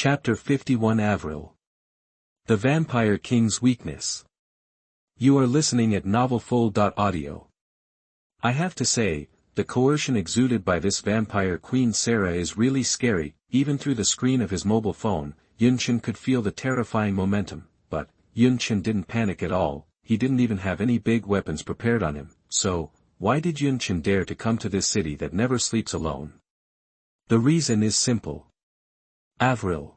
Chapter 51 Avril. The Vampire King's Weakness. You are listening at novelfull.audio. I have to say, the coercion exuded by this vampire queen Sarah is really scary. Even through the screen of his mobile phone, Yunchen could feel the terrifying momentum, but Yunchen didn't panic at all. He didn't even have any big weapons prepared on him, so why did Yunchen dare to come to this city that never sleeps alone? The reason is simple. Avril.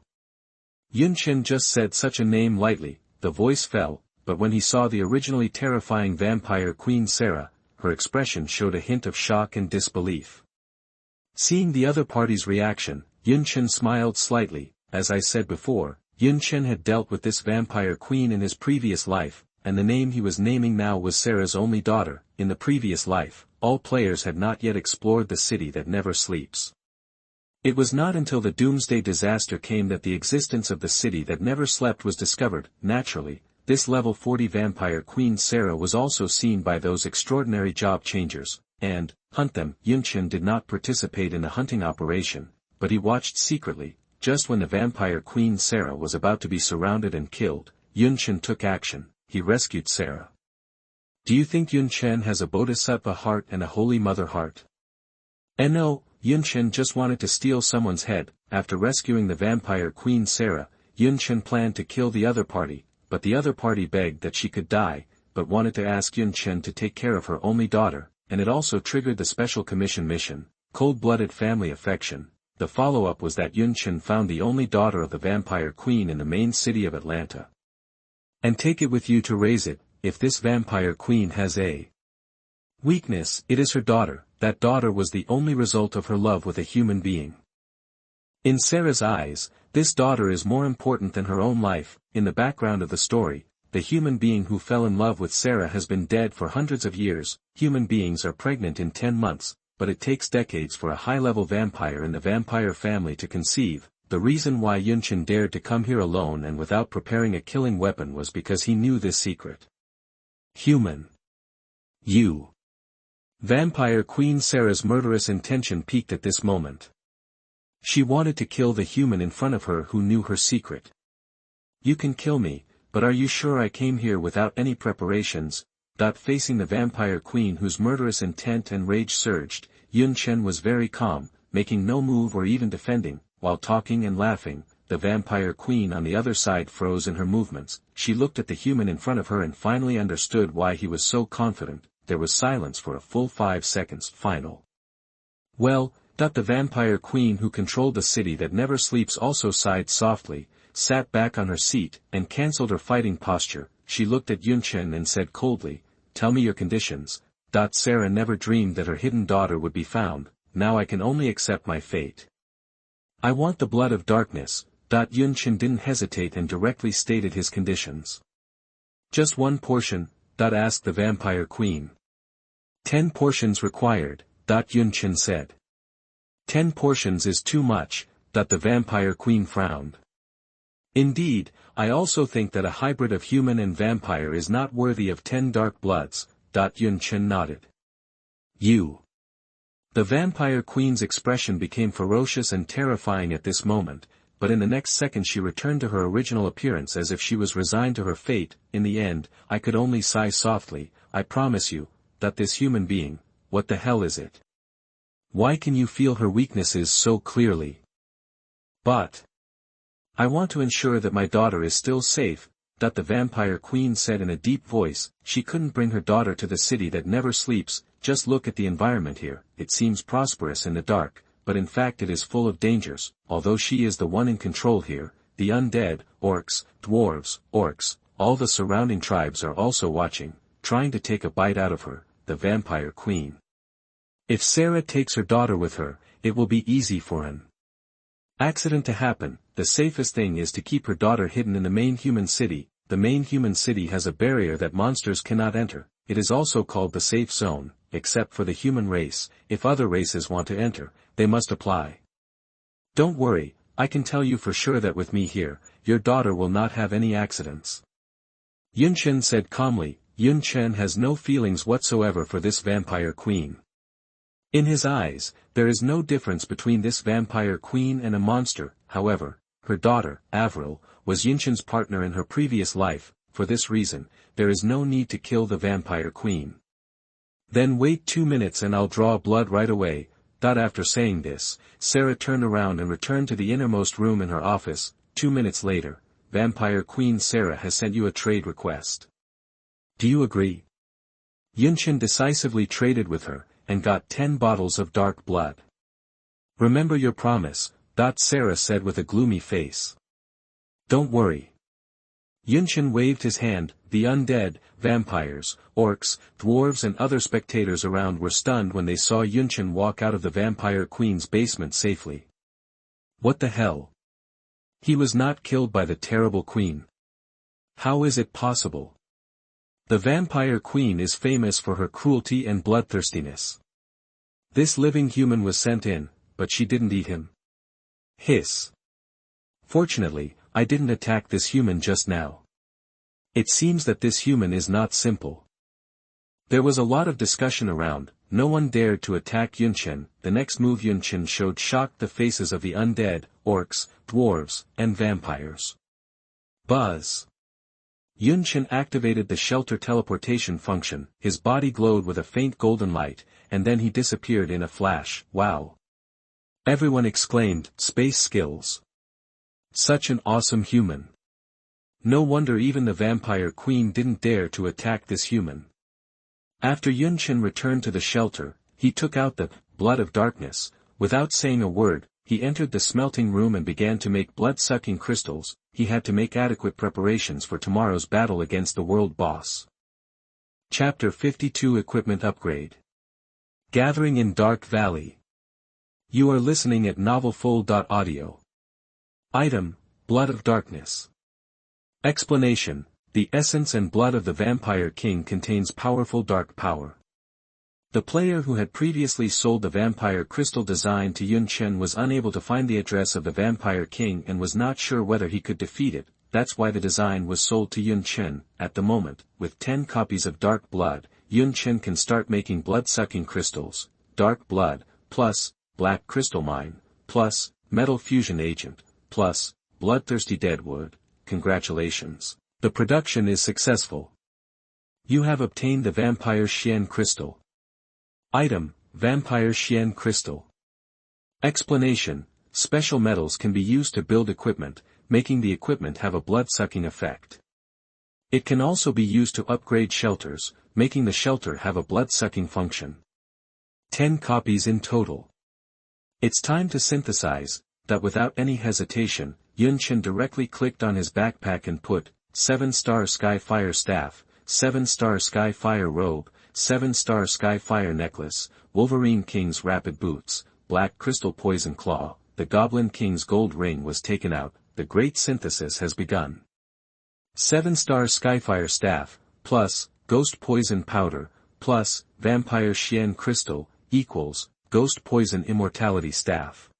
Yunchen just said such a name lightly, the voice fell, but when he saw the originally terrifying vampire queen Sarah, her expression showed a hint of shock and disbelief. Seeing the other party's reaction, Yunchen smiled slightly. As I said before, Yunchen had dealt with this vampire queen in his previous life, and the name he was naming now was Sarah's only daughter. In the previous life, all players had not yet explored the city that never sleeps. It was not until the doomsday disaster came that the existence of the city that never slept was discovered. Naturally, this level 40 vampire queen Sarah was also seen by those extraordinary job changers, and, hunt them. Yunchen did not participate in the hunting operation, but he watched secretly. Just when the vampire queen Sarah was about to be surrounded and killed, Yunchen took action. He rescued Sarah. Do you think Yunchen has a bodhisattva heart and a holy mother heart? No. Yunchen just wanted to steal someone's head. After rescuing the vampire queen Sarah, Yunchen planned to kill the other party, but the other party begged that she could die, but wanted to ask Yunchen to take care of her only daughter, and it also triggered the special commission mission, cold-blooded family affection. The follow-up was that Yunchen found the only daughter of the vampire queen in the main city of Atlanta. And take it with you to raise it. If this vampire queen has a weakness, it is her daughter. That daughter was the only result of her love with a human being. In Sarah's eyes, this daughter is more important than her own life. In the background of the story, the human being who fell in love with Sarah has been dead for hundreds of years. Human beings are pregnant in 10 months, but it takes decades for a high-level vampire in the vampire family to conceive. The reason why Yunchen dared to come here alone and without preparing a killing weapon was because he knew this secret. Human. You. Vampire Queen Sarah's murderous intention peaked at this moment. She wanted to kill the human in front of her who knew her secret. You can kill me, but are you sure I came here without any preparations? Facing the vampire queen whose murderous intent and rage surged, Yunchen was very calm, making no move or even defending. While talking and laughing, the vampire queen on the other side froze in her movements. She looked at the human in front of her and finally understood why he was so confident. There was silence for a full 5 seconds. Final. Well, the vampire queen who controlled the city that never sleeps also sighed softly, sat back on her seat, and cancelled her fighting posture. She looked at Yunchen and said coldly, "Tell me your conditions." Sarah never dreamed that her hidden daughter would be found. Now I can only accept my fate. I want the blood of darkness. Yunchen didn't hesitate and directly stated his conditions. Just one portion, asked the vampire queen. 10 portions required, Yunchen said. 10 portions is too much, the vampire queen frowned. Indeed, I also think that a hybrid of human and vampire is not worthy of 10 dark bloods, Yunchen nodded. You. The vampire queen's expression became ferocious and terrifying at this moment, but in the next second she returned to her original appearance as if she was resigned to her fate. In the end, I could only sigh softly. I promise you, this human being, what the hell is it? Why can you feel her weaknesses so clearly? But I want to ensure that my daughter is still safe, the vampire queen said in a deep voice. She couldn't bring her daughter to the city that never sleeps. Just look at the environment here. It seems prosperous in the dark, but in fact it is full of dangers. Although she is the one in control here, the undead, orcs, dwarves, orcs, all the surrounding tribes are also watching, trying to take a bite out of her, the vampire queen. If Sarah takes her daughter with her, it will be easy for an accident to happen. The safest thing is to keep her daughter hidden in the main human city. The main human city has a barrier that monsters cannot enter. It is also called the safe zone, except for the human race. If other races want to enter, they must apply. Don't worry, I can tell you for sure that with me here, your daughter will not have any accidents. Yunchen said calmly. Yunchen has no feelings whatsoever for this vampire queen. In his eyes, there is no difference between this vampire queen and a monster. However, her daughter, Avril, was Yunchen's partner in her previous life. For this reason, there is no need to kill the vampire queen. Then wait 2 minutes and I'll draw blood right away. After saying this, Sarah turned around and returned to the innermost room in her office. 2 minutes later, Vampire Queen Sarah has sent you a trade request. Do you agree? Yunchen decisively traded with her, and got 10 bottles of dark blood. Remember your promise, Sarah said with a gloomy face. Don't worry. Yunchen waved his hand. The undead, vampires, orcs, dwarves and other spectators around were stunned when they saw Yunchen walk out of the Vampire Queen's basement safely. What the hell? He was not killed by the terrible queen. How is it possible? The Vampire Queen is famous for her cruelty and bloodthirstiness. This living human was sent in, but she didn't eat him. Hiss. Fortunately, I didn't attack this human just now. It seems that this human is not simple. There was a lot of discussion around. No one dared to attack Yunchen. The next move Yunchen showed shocked the faces of the undead, orcs, dwarves, and vampires. Buzz. Yunchen activated the shelter teleportation function. His body glowed with a faint golden light, and then he disappeared in a flash. Wow. Everyone exclaimed, space skills. Such an awesome human. No wonder even the Vampire Queen didn't dare to attack this human. After Yunchen returned to the shelter, he took out the blood of darkness. Without saying a word, he entered the smelting room and began to make blood-sucking crystals. He had to make adequate preparations for tomorrow's battle against the world boss. Chapter 52 Equipment Upgrade. Gathering in Dark Valley. You are listening at novelfull.audio. Item, Blood of Darkness. Explanation: the essence and blood of the Vampire King contains powerful dark power. The player who had previously sold the vampire crystal design to Yunchen was unable to find the address of the Vampire King and was not sure whether he could defeat it. That's why the design was sold to Yunchen. At the moment, with 10 copies of dark blood, Yunchen can start making blood-sucking crystals, dark blood, plus, black crystal mine, plus, metal fusion agent, plus, bloodthirsty deadwood. Congratulations. The production is successful. You have obtained the Vampire Xian Crystal. Item, Vampire Xian Crystal. Explanation: special metals can be used to build equipment, making the equipment have a blood-sucking effect. It can also be used to upgrade shelters, making the shelter have a blood-sucking function. 10 copies in total. It's time to synthesize. Without any hesitation, Yunchen directly clicked on his backpack and put 7-star Skyfire Staff, 7-star Skyfire Robe, 7-star Skyfire Necklace, Wolverine King's Rapid Boots, Black Crystal Poison Claw. The Goblin King's Gold Ring was taken out. The great synthesis has begun. 7-star Skyfire Staff, plus, Ghost Poison Powder, plus, Vampire Xian Crystal, equals, Ghost Poison Immortality Staff.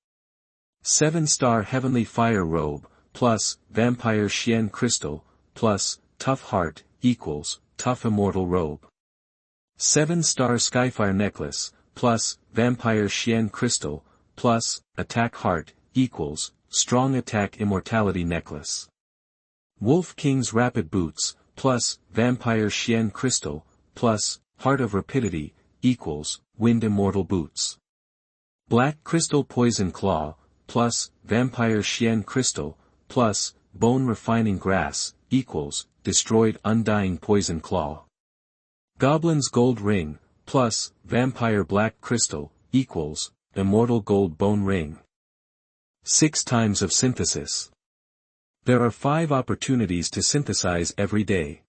7-star Heavenly Fire Robe, plus, Vampire Xian Crystal, plus, Tough Heart, equals, Tough Immortal Robe. 7-star Skyfire Necklace, plus, Vampire Xian Crystal, plus, Attack Heart, equals, Strong Attack Immortality Necklace. Wolf King's Rapid Boots, plus, Vampire Xian Crystal, plus, Heart of Rapidity, equals, Wind Immortal Boots. Black Crystal Poison Claw, plus, Vampire Xian Crystal, plus, Bone Refining Grass, equals, Destroyed Undying Poison Claw. Goblin's Gold Ring, plus, Vampire Black Crystal, equals, Immortal Gold Bone Ring. 6 times of synthesis. There are 5 opportunities to synthesize every day.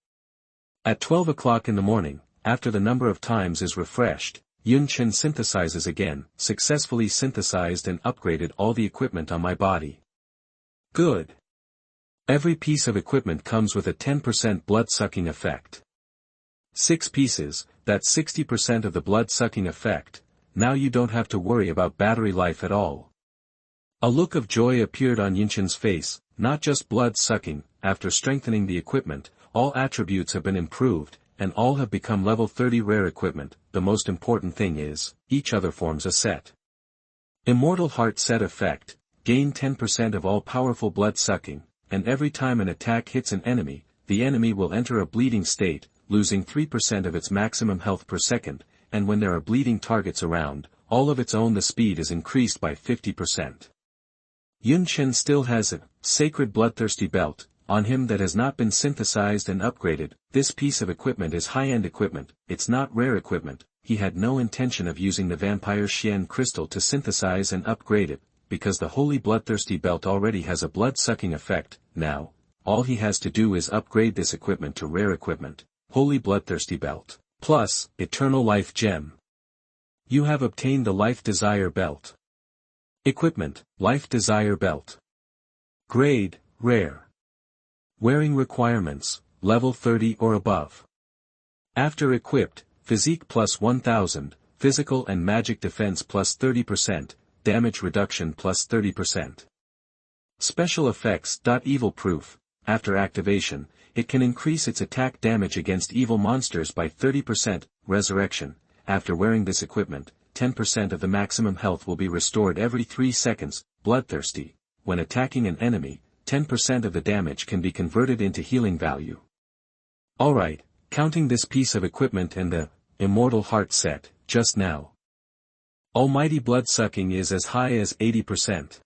At 12 o'clock in the morning, after the number of times is refreshed, Yunchen synthesizes again, successfully synthesized and upgraded all the equipment on my body. Good. Every piece of equipment comes with a 10% blood-sucking effect. 6 pieces, that's 60% of the blood-sucking effect. Now you don't have to worry about battery life at all. A look of joy appeared on Yunchen's face. Not just blood-sucking. After strengthening the equipment, all attributes have been improved, and all have become level 30 rare equipment. The most important thing is, each other forms a set. Immortal Heart Set Effect. gain 10% of all powerful blood sucking, and every time an attack hits an enemy, the enemy will enter a bleeding state, losing 3% of its maximum health per second, and when there are bleeding targets around, all of its own the speed is increased by 50%. Yunchen still has a sacred bloodthirsty belt on him that has not been synthesized and upgraded. This piece of equipment is high-end equipment, it's not rare equipment. He had no intention of using the vampire Chen crystal to synthesize and upgrade it, because the holy bloodthirsty belt already has a blood-sucking effect. Now, all he has to do is upgrade this equipment to rare equipment, holy bloodthirsty belt, plus, eternal life gem. You have obtained the life desire belt. Equipment, life desire belt. Grade, rare. Wearing requirements, level 30 or above. After equipped, physique plus 1000, physical and magic defense plus 30%, damage reduction plus 30%. Special effects. Evil proof. After activation, it can increase its attack damage against evil monsters by 30%, resurrection. After wearing this equipment, 10% of the maximum health will be restored every 3 seconds, bloodthirsty. When attacking an enemy, 10% of the damage can be converted into healing value. Alright, counting this piece of equipment and the immortal heart set, just now. Almighty blood-sucking is as high as 80%.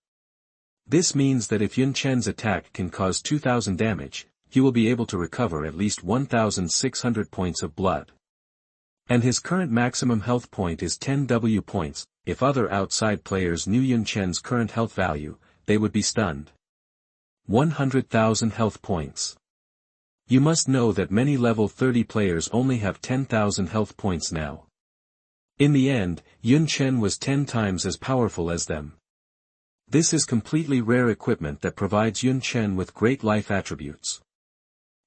This means that if Yunchen's attack can cause 2000 damage, he will be able to recover at least 1600 points of blood. And his current maximum health point is 10 W points. If other outside players knew Yunchen's current health value, they would be stunned. 100,000 health points. You must know that many level 30 players only have 10,000 health points now. In the end, Yunchen was 10 times as powerful as them. This is completely rare equipment that provides Yunchen with great life attributes.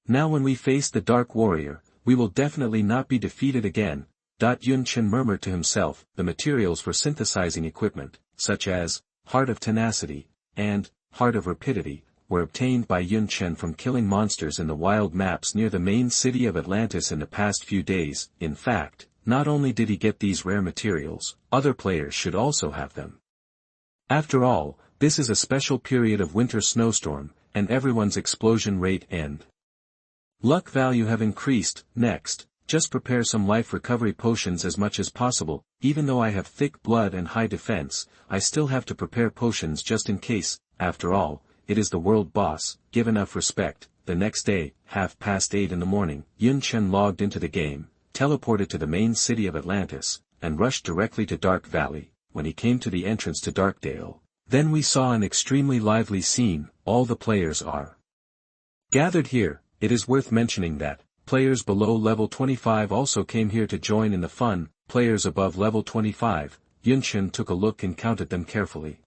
Now when we face the Dark Warrior, we will definitely not be defeated again. Yunchen murmured to himself. The materials for synthesizing equipment, such as Heart of Tenacity and Heart of Rapidity, were obtained by Yunchen from killing monsters in the wild maps near the main city of Atlantis in the past few days. In fact, not only did he get these rare materials, other players should also have them. After all, this is a special period of winter snowstorm, and everyone's explosion rate and luck value have increased. Next, just prepare some life recovery potions as much as possible. Even though I have thick blood and high defense, I still have to prepare potions just in case. After all, it is the world boss. Give enough respect. The next day, 8:30 in the morning, Yunchen logged into the game, teleported to the main city of Atlantis, and rushed directly to Dark Valley. When he came to the entrance to Darkdale, then we saw an extremely lively scene. All the players are gathered here. It is worth mentioning that players below level 25 also came here to join in the fun. Players above level 25, Yunchen took a look and counted them carefully.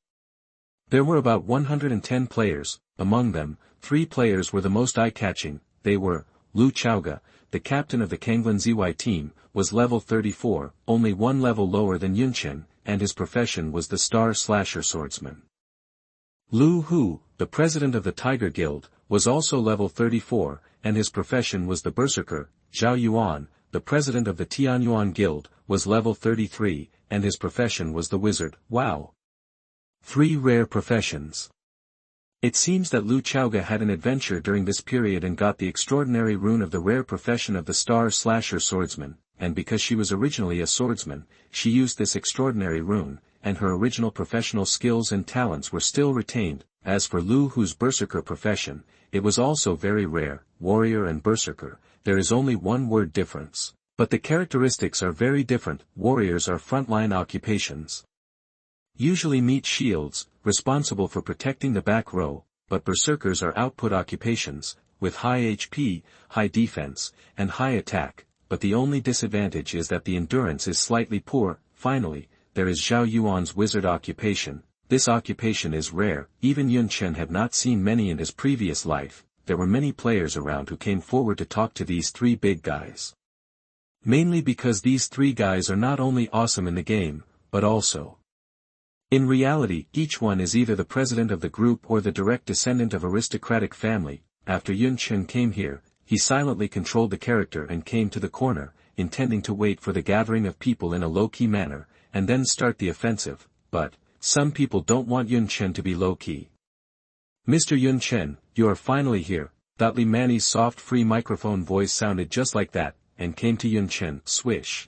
There were about 110 players. Among them, 3 players were the most eye-catching. They were Lu Chaoga, the captain of the Kanglin ZY team, was level 34, only 1 level lower than Yunchen, and his profession was the Star Slasher Swordsman. Lu Hu, the president of the Tiger Guild, was also level 34, and his profession was the Berserker. Zhao Yuan, the president of the Tianyuan Guild, was level 33, and his profession was the Wizard. Wow! 3 rare professions. It seems that Lu Chaoga had an adventure during this period and got the extraordinary rune of the rare profession of the Star Slasher Swordsman, and because she was originally a swordsman, she used this extraordinary rune, and her original professional skills and talents were still retained. As for Lu Hu's Berserker profession, it was also very rare. Warrior and Berserker, there is only 1 word difference, but the characteristics are very different. Warriors are frontline occupations. Usually meat shields, responsible for protecting the back row, but berserkers are output occupations, with high HP, high defense, and high attack, but the only disadvantage is that the endurance is slightly poor. Finally, there is Zhao Yuan's wizard occupation. This occupation is rare. Even Yunchen had not seen many in his previous life. There were many players around who came forward to talk to these 3 big guys. Mainly because these 3 guys are not only awesome in the game, but also in reality. Each one is either the president of the group or the direct descendant of aristocratic family. After Yunchen came here, he silently controlled the character and came to the corner, intending to wait for the gathering of people in a low-key manner, and then start the offensive. But, some people don't want Yunchen to be low-key. Mr. Yunchen, you are finally here. Li Mani's soft free microphone voice sounded just like that, and came to Yunchen, swish.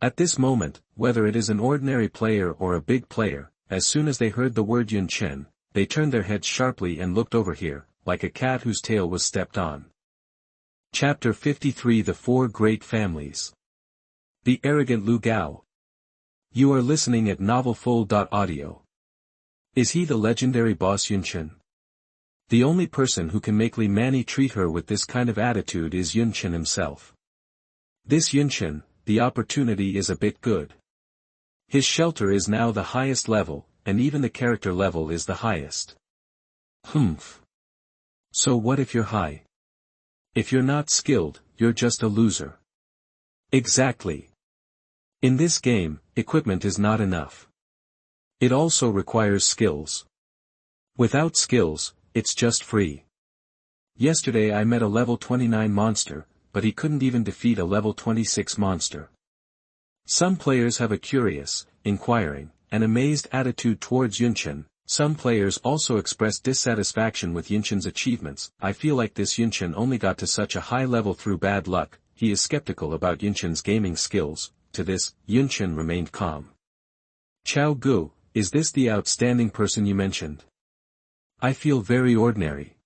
At this moment, whether it is an ordinary player or a big player, as soon as they heard the word Yunchen, they turned their heads sharply and looked over here, like a cat whose tail was stepped on. Chapter 53 The Four Great Families. The Arrogant Lu Gao. You are listening at novelfull.audio. Is he the legendary boss Yunchen? The only person who can make Li Mani treat her with this kind of attitude is Yunchen himself. This Yunchen, the opportunity is a bit good. His shelter is now the highest level, and even the character level is the highest. Humph. So what if you're high? If you're not skilled, you're just a loser. Exactly. In this game, equipment is not enough. It also requires skills. Without skills, it's just free. Yesterday I met a level 29 monster, but he couldn't even defeat a level 26 monster. Some players have a curious, inquiring, and amazed attitude towards Yunchen. Some players also express dissatisfaction with Yunchen's achievements. I feel like this Yunchen only got to such a high level through bad luck. He is skeptical about Yunchen's gaming skills. To this, Yunchen remained calm. Chao Gu, is this the outstanding person you mentioned? I feel very ordinary.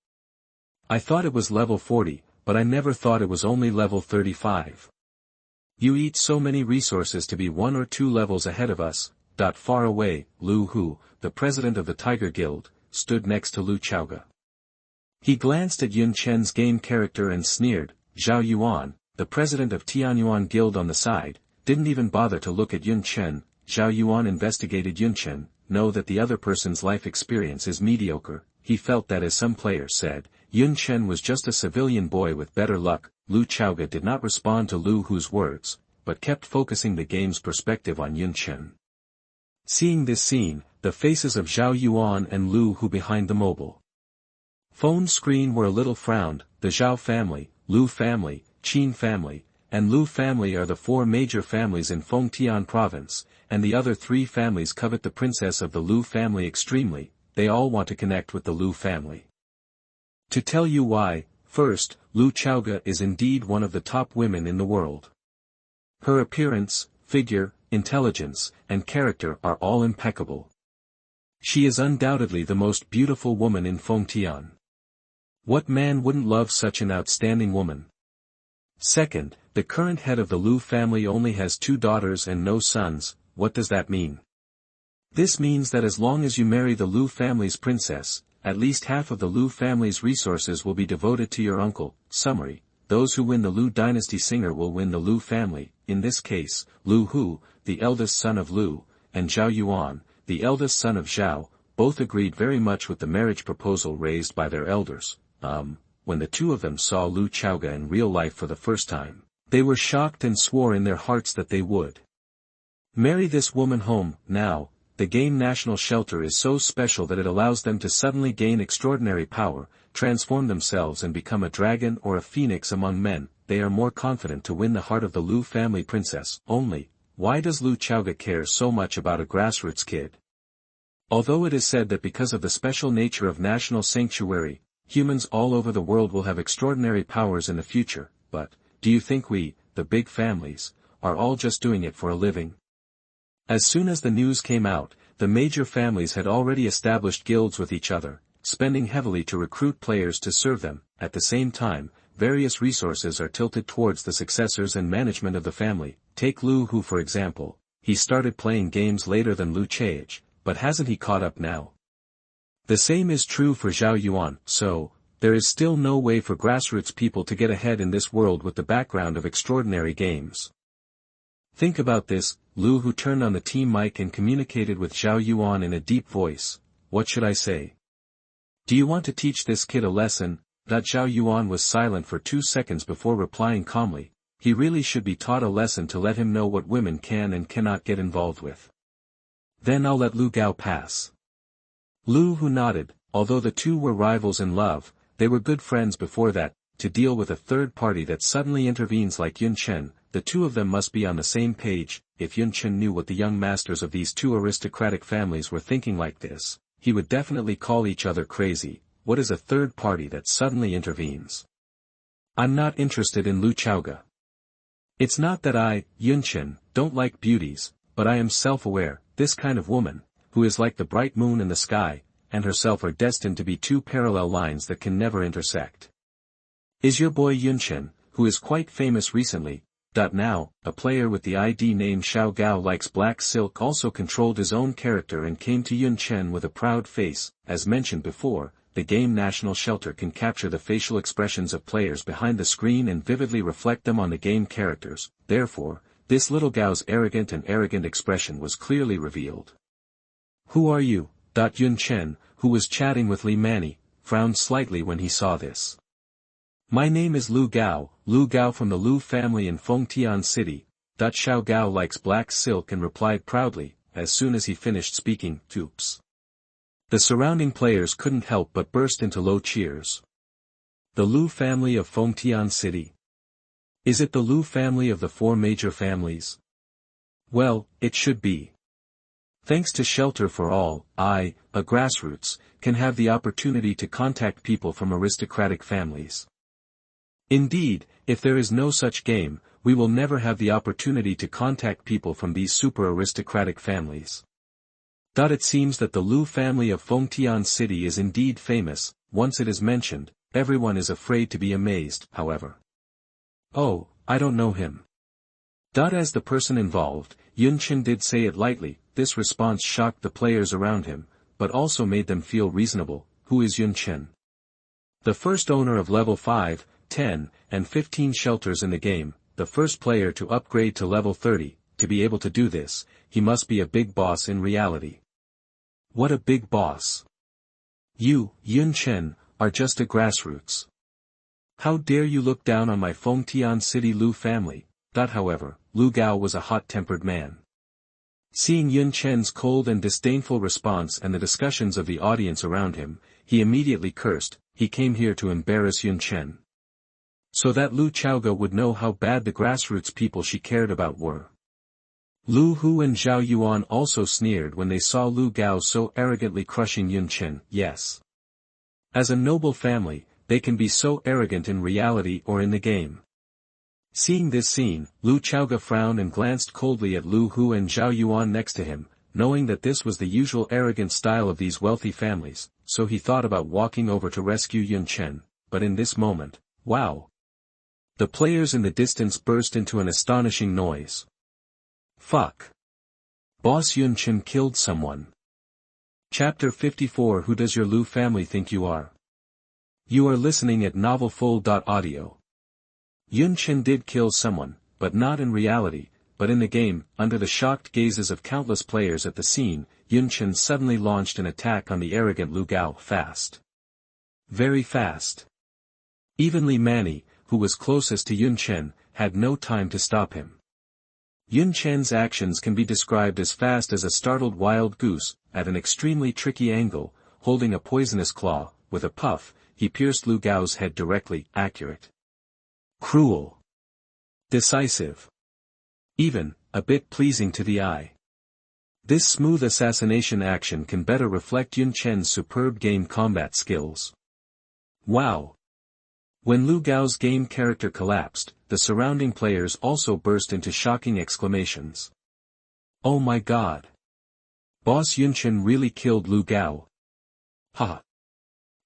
I thought it was level 40, but I never thought it was only level 35. You eat so many resources to be 1 or 2 levels ahead of us. Far away, Lu Hu, the president of the Tiger Guild, stood next to Lu Chaoga. He glanced at Yunchen's game character and sneered. Zhao Yuan, the president of Tianyuan Guild on the side, didn't even bother to look at Yunchen. Zhao Yuan investigated Yunchen, know that the other person's life experience is mediocre. He felt that as some players said, Yunchen was just a civilian boy with better luck. Lu Chaoga did not respond to Lu Hu's words, but kept focusing the game's perspective on Yunchen. Seeing this scene, the faces of Zhao Yuan and Lu Hu behind the mobile phone screen were a little frowned. The Zhao family, Lu family, Qin family, and Lu family are the 4 major families in Fengtian province, and the other 3 families covet the princess of the Lu family extremely. They all want to connect with the Lu family. To tell you why, first, Lu Chaoga is indeed one of the top women in the world. Her appearance, figure, intelligence, and character are all impeccable. She is undoubtedly the most beautiful woman in Fengtian. What man wouldn't love such an outstanding woman? Second, the current head of the Lu family only has 2 daughters and no sons. What does that mean? This means that as long as you marry the Lu family's princess, at least half of the Lu family's resources will be devoted to your uncle. Summary: those who win the Lu dynasty singer will win the Lu family. In this case, Lu Hu, the eldest son of Lu, and Zhao Yuan, the eldest son of Zhao, both agreed very much with the marriage proposal raised by their elders. When the 2 of them saw Lu Chaoga in real life for the first time, they were shocked and swore in their hearts that they would marry this woman home. Now, the game National Shelter is so special that it allows them to suddenly gain extraordinary power, transform themselves and become a dragon or a phoenix among men. They are more confident to win the heart of the Lu family princess. Only, why does Lu Chaoga care so much about a grassroots kid? Although it is said that because of the special nature of National Sanctuary, humans all over the world will have extraordinary powers in the future, but, do you think we, the big families, are all just doing it for a living? As soon as the news came out, the major families had already established guilds with each other, spending heavily to recruit players to serve them. At the same time, various resources are tilted towards the successors and management of the family. Take Lu Hu for example. He started playing games later than Lu Chaoga, but hasn't he caught up now? The same is true for Zhao Yuan. So, there is still no way for grassroots people to get ahead in this world with the background of extraordinary games. Think about this. Lu Hu turned on the team mic and communicated with Zhao Yuan in a deep voice. What should I say? Do you want to teach this kid a lesson? Zhao Yuan was silent for 2 seconds before replying calmly. He really should be taught a lesson to let him know what women can and cannot get involved with. Then I'll let Lu Gao pass. Lu Hu nodded. Although the 2 were rivals in love, they were good friends before that. To deal with a third party that suddenly intervenes like Yunchen, the two of them must be on the same page. If Yunchen knew what the young masters of these two aristocratic families were thinking like this, he would definitely call each other crazy. What is a third party that suddenly intervenes? I'm not interested in Lu Chaoga. It's not that I, Yunchen, don't like beauties, but I am self-aware. This kind of woman, who is like the bright moon in the sky, and herself are destined to be two parallel lines that can never intersect. Is your boy Yunchen, who is quite famous recently, now, a player with the ID name Xiao Gao likes black silk, also controlled his own character and came to Yunchen with a proud face. As mentioned before, the game National Shelter can capture the facial expressions of players behind the screen and vividly reflect them on the game characters. Therefore, this little Gao's arrogant expression was clearly revealed. Who are you? Yunchen, who was chatting with Li Mani, frowned slightly when he saw this. My name is Lu Gao from the Lu family in Fengtian City. Xiao Gao likes black silk and replied proudly, as soon as he finished speaking, oops. The surrounding players couldn't help but burst into low cheers. The Lu family of Fengtian City. Is it the Lu family of the four major families? Well, it should be. Thanks to Shelter for All, I, a grassroots, can have the opportunity to contact people from aristocratic families. Indeed, if there is no such game, we will never have the opportunity to contact people from these super aristocratic families. It seems that the Lu family of Fengtian City is indeed famous. Once it is mentioned, everyone is afraid to be amazed, however. Oh, I don't know him. As the person involved, Yunchen did say it lightly. This response shocked the players around him, but also made them feel reasonable. Who is Yunchen? The first owner of level 5, 10, and 15 shelters in the game, the first player to upgrade to level 30. To be able to do this, he must be a big boss in reality. What a big boss! You, Yunchen, are just a grassroots. How dare you look down on my Fengtian City Lu family? However, Lu Gao was a hot-tempered man. Seeing Yunchen's cold and disdainful response and the discussions of the audience around him, he immediately cursed. He came here to embarrass Yunchen. So that Lu Chaoga would know how bad the grassroots people she cared about were. Lu Hu and Zhao Yuan also sneered when they saw Lu Gao so arrogantly crushing Yunchen. Yes. As a noble family, they can be so arrogant in reality or in the game. Seeing this scene, Lu Chaoga frowned and glanced coldly at Lu Hu and Zhao Yuan next to him, knowing that this was the usual arrogant style of these wealthy families, so he thought about walking over to rescue Yunchen, but in this moment, wow! The players in the distance burst into an astonishing noise. Fuck! Boss Yunchen killed someone. Chapter 54. Who does your Lu family think you are? You are listening at novelfull.audio. Yunchen did kill someone, but not in reality, but in the game. Under the shocked gazes of countless players at the scene, Yunchen suddenly launched an attack on the arrogant Lu Gao. Fast. Very fast. Even Li Mani, who was closest to Yunchen, had no time to stop him. Yunchen's actions can be described as fast as a startled wild goose. At an extremely tricky angle, holding a poisonous claw, with a puff, he pierced Lu Gao's head directly. Accurate. Cruel. Decisive. Even, a bit pleasing to the eye. This smooth assassination action can better reflect Yunchen's superb game combat skills. Wow! When Lu Gao's game character collapsed, the surrounding players also burst into shocking exclamations. Oh my god! Boss Yunchen really killed Lu Gao. Ha!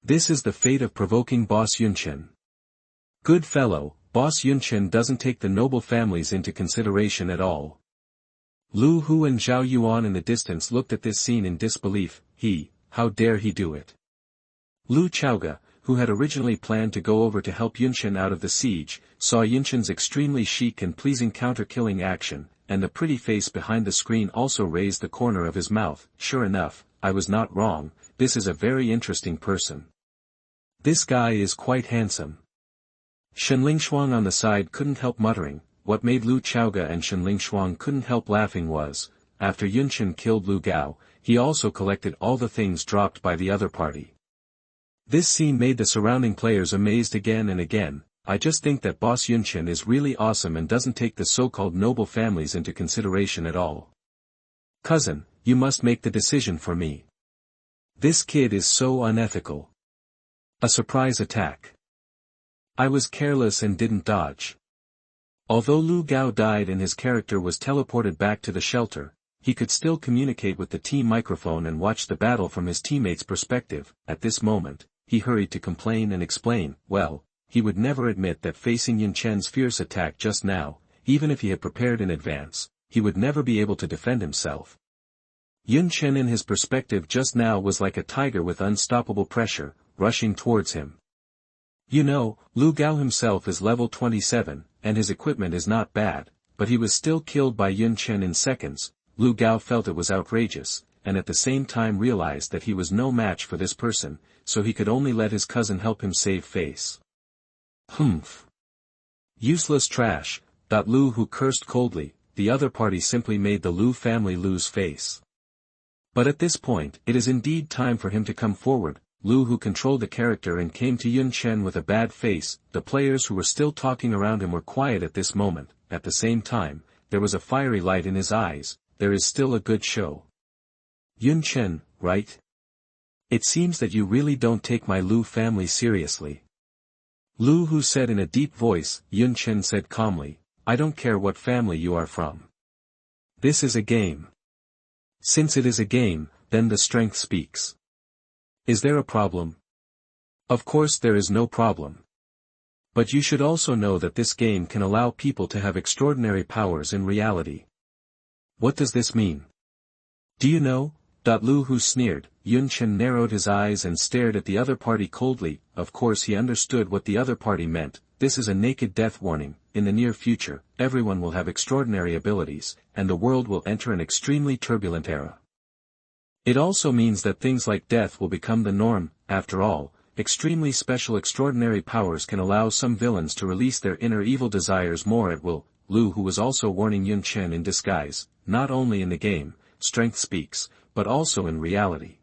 This is the fate of provoking Boss Yunchen. Good fellow, Boss Yunchen doesn't take the noble families into consideration at all. Lu Hu and Zhao Yuan in the distance looked at this scene in disbelief. How dare he do it? Lu Chaoga, who had originally planned to go over to help Yunchen out of the siege, saw Yunchen's extremely chic and pleasing counter-killing action, and the pretty face behind the screen also raised the corner of his mouth. Sure enough, I was not wrong, this is a very interesting person. This guy is quite handsome. Shen Lingshuang on the side couldn't help muttering. What made Lu Chaoga and Shen Lingshuang couldn't help laughing was, after Yunchen killed Lu Gao, he also collected all the things dropped by the other party. This scene made the surrounding players amazed again and again. I just think that Boss Yunchen is really awesome and doesn't take the so-called noble families into consideration at all. Cousin, you must make the decision for me. This kid is so unethical. A surprise attack. I was careless and didn't dodge. Although Lu Gao died and his character was teleported back to the shelter, he could still communicate with the team microphone and watch the battle from his teammates' perspective. At this moment, he hurried to complain and explain. Well, he would never admit that facing Yunchen's fierce attack just now, even if he had prepared in advance, he would never be able to defend himself. Yunchen in his perspective just now was like a tiger with unstoppable pressure, rushing towards him. You know, Lu Gao himself is level 27, and his equipment is not bad, but he was still killed by Yunchen in seconds. Lu Gao felt it was outrageous, and at the same time realized that he was no match for this person, so he could only let his cousin help him save face. Humph. Useless trash, Lu who cursed coldly. The other party simply made the Lu family lose face. But at this point, it is indeed time for him to come forward. Lu who controlled the character and came to Yunchen with a bad face. The players who were still talking around him were quiet at this moment. At the same time, there was a fiery light in his eyes. There is still a good show. Yunchen, right? It seems that you really don't take my Lu family seriously. Lu who said in a deep voice. Yunchen said calmly, I don't care what family you are from. This is a game. Since it is a game, then the strength speaks. Is there a problem? Of course there is no problem. But you should also know that this game can allow people to have extraordinary powers in reality. What does this mean? Do you know? Lu who sneered. Yunchen narrowed his eyes and stared at the other party coldly. Of course he understood what the other party meant. This is a naked death warning. In the near future, everyone will have extraordinary abilities, and the world will enter an extremely turbulent era. It also means that things like death will become the norm. After all, extremely special extraordinary powers can allow some villains to release their inner evil desires more at will. Lu who was also warning Yunchen in disguise, not only in the game, strength speaks, but also in reality.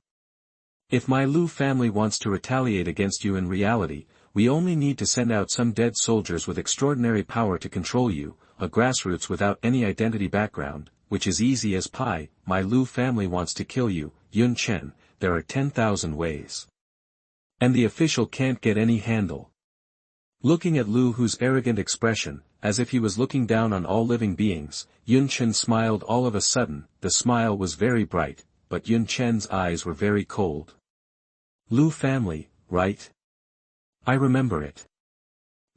If my Lu family wants to retaliate against you in reality, we only need to send out some dead soldiers with extraordinary power to control you, a grassroots without any identity background, which is easy as pie. My Lu family wants to kill you, Yunchen, there are 10,000 ways. And the official can't get any handle. Looking at Lu whose arrogant expression, as if he was looking down on all living beings, Yunchen smiled all of a sudden. The smile was very bright, but Yunchen's eyes were very cold. Lu family, right? I remember it.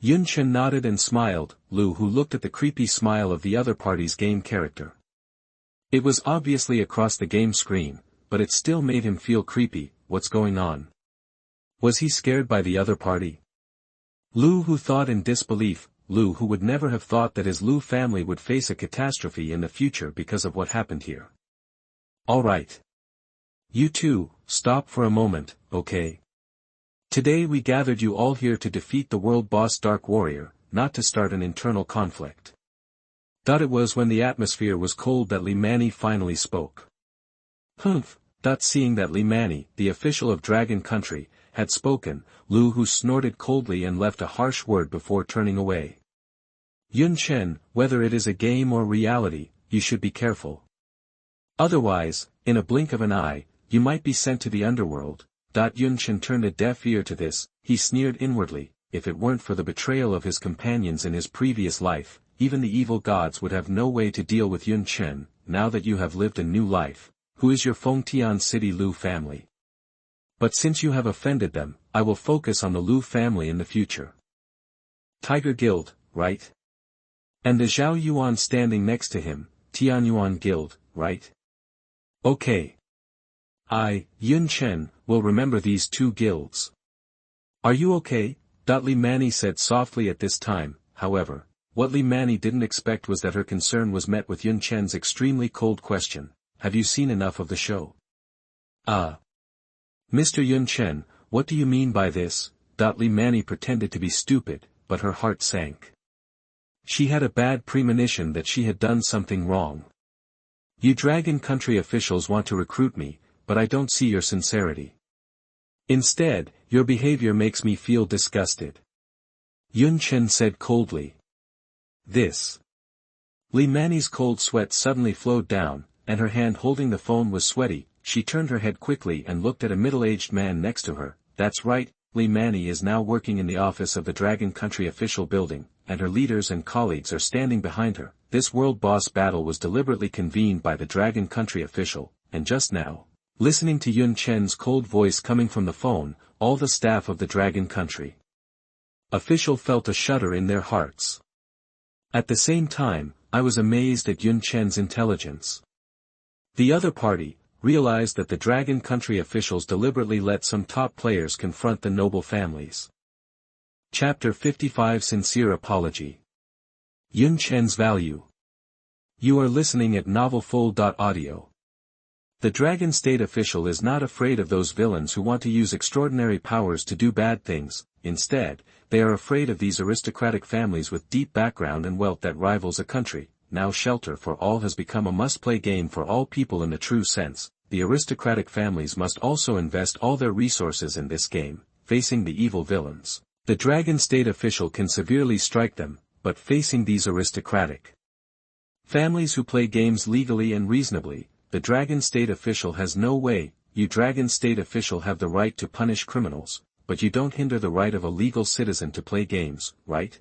Yunchen nodded and smiled. Lu who looked at the creepy smile of the other party's game character. It was obviously across the game screen, but it still made him feel creepy. What's going on? Was he scared by the other party? Lu who thought in disbelief. Lu who would never have thought that his Lu family would face a catastrophe in the future because of what happened here. Alright. You two, stop for a moment, okay? Today we gathered you all here to defeat the world boss Dark Warrior, not to start an internal conflict. It was when the atmosphere was cold that Li Mani finally spoke. Humph. Seeing that Li Mani, the official of Dragon Country, had spoken, Lu who snorted coldly and left a harsh word before turning away. Yunchen, whether it is a game or reality, you should be careful. Otherwise, in a blink of an eye, you might be sent to the underworld. Yunchen turned a deaf ear to this. He sneered inwardly. If it weren't for the betrayal of his companions in his previous life, even the evil gods would have no way to deal with Yunchen. Now that you have lived a new life, who is your Fengtian City Lu family? But since you have offended them, I will focus on the Lu family in the future. Tiger Guild, right? And the Zhao Yuan standing next to him, Tianyuan Guild, right? Okay. I, Yunchen, will remember these two guilds. Are you okay? Li Mani said softly at this time. However, what Li Mani didn't expect was that her concern was met with Yunchen's extremely cold question. Have you seen enough of the show? Mr. Yunchen, what do you mean by this? Li Mani pretended to be stupid, but her heart sank. She had a bad premonition that she had done something wrong. You Dragon Country officials want to recruit me, but I don't see your sincerity. Instead, your behavior makes me feel disgusted. Yunchen said coldly. This. Li Mani's cold sweat suddenly flowed down, and her hand holding the phone was sweaty. She turned her head quickly and looked at a middle-aged man next to her. That's right, Li Mani is now working in the office of the Dragon Country official building, and her leaders and colleagues are standing behind her. This world boss battle was deliberately convened by the Dragon Country official, and just now, listening to Yun Chen's cold voice coming from the phone, all the staff of the Dragon Country official felt a shudder in their hearts. At the same time, I was amazed at Yun Chen's intelligence. The other party realized that the Dragon Country officials deliberately let some top players confront the noble families. Chapter 55 Sincere Apology. Yun Chen's Value. You are listening at novelfull.audio. The Dragon State official is not afraid of those villains who want to use extraordinary powers to do bad things. Instead, they are afraid of these aristocratic families with deep background and wealth that rivals a country. Now Shelter for All has become a must-play game for all people in the true sense. The aristocratic families must also invest all their resources in this game, facing the evil villains. The Dragon State official can severely strike them, but facing these aristocratic families who play games legally and reasonably, the Dragon State official has no way. You Dragon State official have the right to punish criminals, but you don't hinder the right of a legal citizen to play games, right?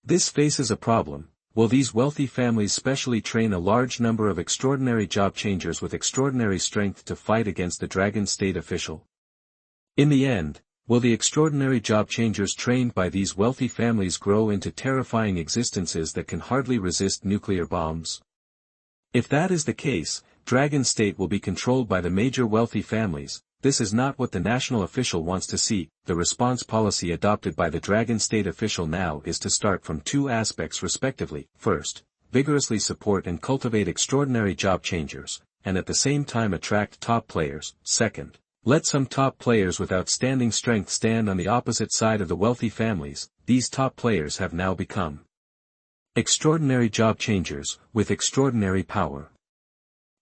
This faces a problem. Will these wealthy families specially train a large number of extraordinary job changers with extraordinary strength to fight against the Dragon State official? In the end, will the extraordinary job changers trained by these wealthy families grow into terrifying existences that can hardly resist nuclear bombs? If that is the case, Dragon State will be controlled by the major wealthy families. This is not what the national official wants to see. The response policy adopted by the Dragon State official now is to start from two aspects respectively. First, vigorously support and cultivate extraordinary job changers, and at the same time attract top players. Second, let some top players with outstanding strength stand on the opposite side of the wealthy families. These top players have now become extraordinary job changers, with extraordinary power.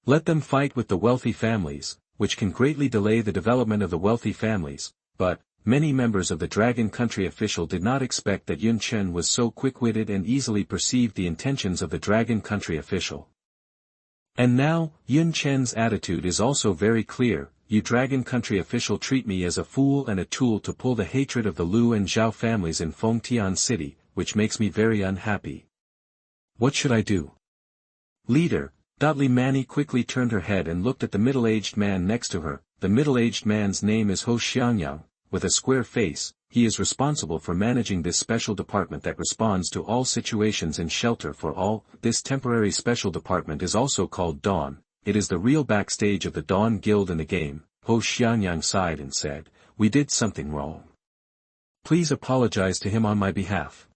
Let them fight with the wealthy families, which can greatly delay the development of the wealthy families, but, many members of the Dragon Country official did not expect that Yun Chen was so quick-witted and easily perceived the intentions of the Dragon Country official. And now, Yun Chen's attitude is also very clear. You Dragon Country official treat me as a fool and a tool to pull the hatred of the Lu and Zhao families in Fengtian City, which makes me very unhappy. What should I do? Leader. Li Mani quickly turned her head and looked at the middle-aged man next to her. The middle-aged man's name is Ho Xiangyang, with a square face. He is responsible for managing this special department that responds to all situations in Shelter for All. This temporary special department is also called Dawn. It is the real backstage of the Dawn Guild in the game. Ho Xiangyang sighed and said, "We did something wrong. Please apologize to him on my behalf."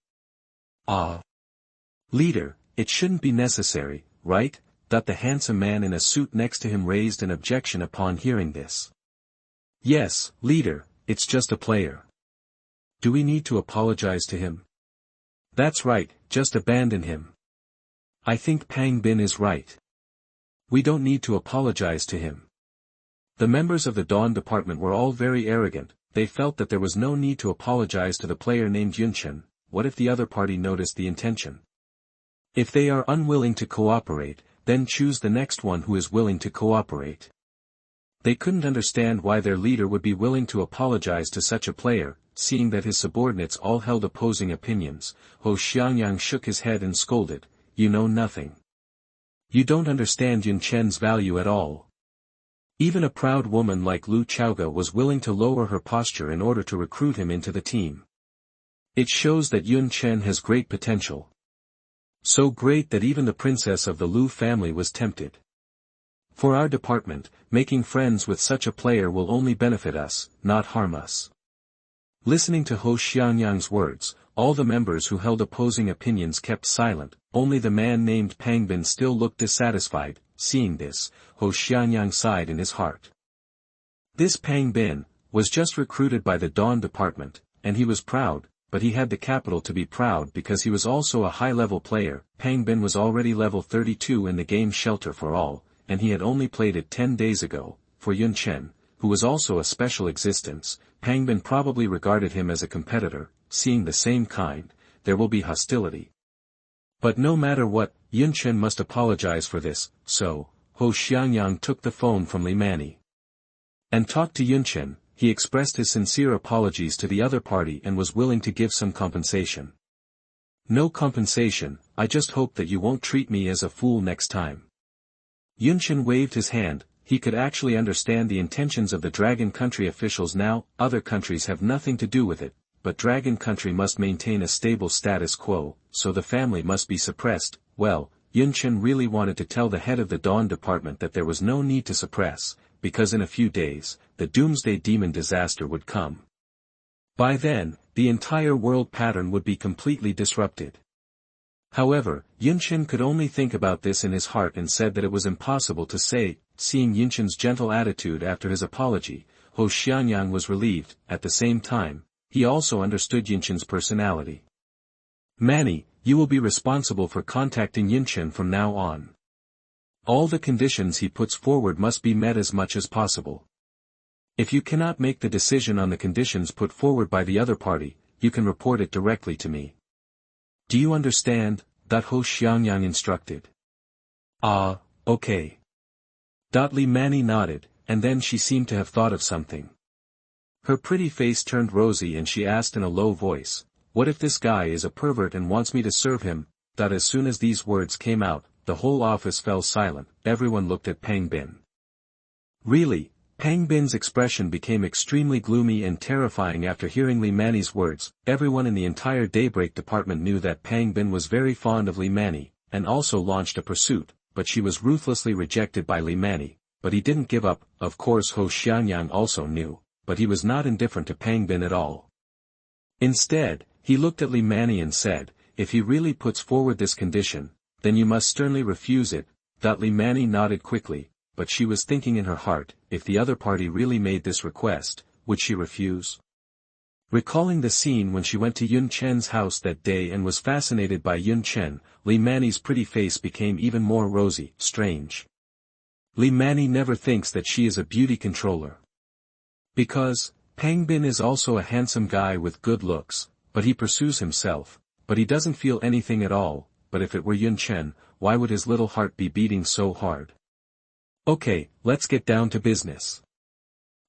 Leader, it shouldn't be necessary, right? The handsome man in a suit next to him raised an objection upon hearing this. Yes, leader, it's just a player. Do we need to apologize to him? That's right, just abandon him. I think Pang Bin is right. We don't need to apologize to him. The members of the Dawn department were all very arrogant. They felt that there was no need to apologize to the player named Yunchen. What if the other party noticed the intention? If they are unwilling to cooperate, then choose the next one who is willing to cooperate. They couldn't understand why their leader would be willing to apologize to such a player, seeing that his subordinates all held opposing opinions. Ho Xiangyang shook his head and scolded, "You know nothing. You don't understand Yun Chen's value at all." Even a proud woman like Lu Chaoga was willing to lower her posture in order to recruit him into the team. It shows that Yun Chen has great potential. So great that even the princess of the Lu family was tempted. For our department, making friends with such a player will only benefit us, not harm us. Listening to Ho Xiangyang's words, all the members who held opposing opinions kept silent. Only the man named Pang Bin still looked dissatisfied. Seeing this, Ho Xiangyang sighed in his heart. This Pang Bin was just recruited by the Dawn department, and he was proud. But he had the capital to be proud because he was also a high-level player. Pang Bin was already level 32 in the game Shelter for All, and he had only played it 10 days ago. For Yun Chen, who was also a special existence. Pangbin probably regarded him as a competitor. Seeing the same kind, there will be hostility. But no matter what, Yunchen must apologize for this, so, Ho Xiangyang took the phone from Li Mani and talked to Yunchen. He expressed his sincere apologies to the other party and was willing to give some compensation. No compensation, I just hope that you won't treat me as a fool next time. Yunchen waved his hand. He could actually understand the intentions of the Dragon Country officials now. Other countries have nothing to do with it, but Dragon Country must maintain a stable status quo, so the family must be suppressed. Well, Yunchen really wanted to tell the head of the Dawn Department that there was no need to suppress, because in a few days, the Doomsday Demon disaster would come. By then, the entire world pattern would be completely disrupted. However, Yunchen could only think about this in his heart and said that it was impossible to say. Seeing Yunchen's gentle attitude after his apology, Ho Xianyang was relieved. At the same time, he also understood Yunchen's personality. Mani, you will be responsible for contacting Yunchen from now on. All the conditions he puts forward must be met as much as possible. If you cannot make the decision on the conditions put forward by the other party, you can report it directly to me. Do you understand? Ho Xiangyang instructed. Okay. Li Mani nodded, and then she seemed to have thought of something. Her pretty face turned rosy and she asked in a low voice, what if this guy is a pervert and wants me to serve him? As soon as these words came out, the whole office fell silent. Everyone looked at Pangbin. Really? Pangbin's expression became extremely gloomy and terrifying after hearing Li Mani's words. Everyone in the entire Daybreak department knew that Pangbin was very fond of Li Mani, and also launched a pursuit, but she was ruthlessly rejected by Li Mani. But he didn't give up. Of course Ho Xianyang also knew, but he was not indifferent to Pangbin at all. Instead, he looked at Li Mani and said, if he really puts forward this condition, then you must sternly refuse it. Li Mani nodded quickly, but she was thinking in her heart, if the other party really made this request, would she refuse? Recalling the scene when she went to Yun Chen's house that day and was fascinated by Yun Chen, Li Mani's pretty face became even more rosy. Strange. Li Mani never thinks that she is a beauty controller. Because, Pangbin is also a handsome guy with good looks, but he pursues himself, but he doesn't feel anything at all. But if it were Yun Chen, why would his little heart be beating so hard? Okay, let's get down to business.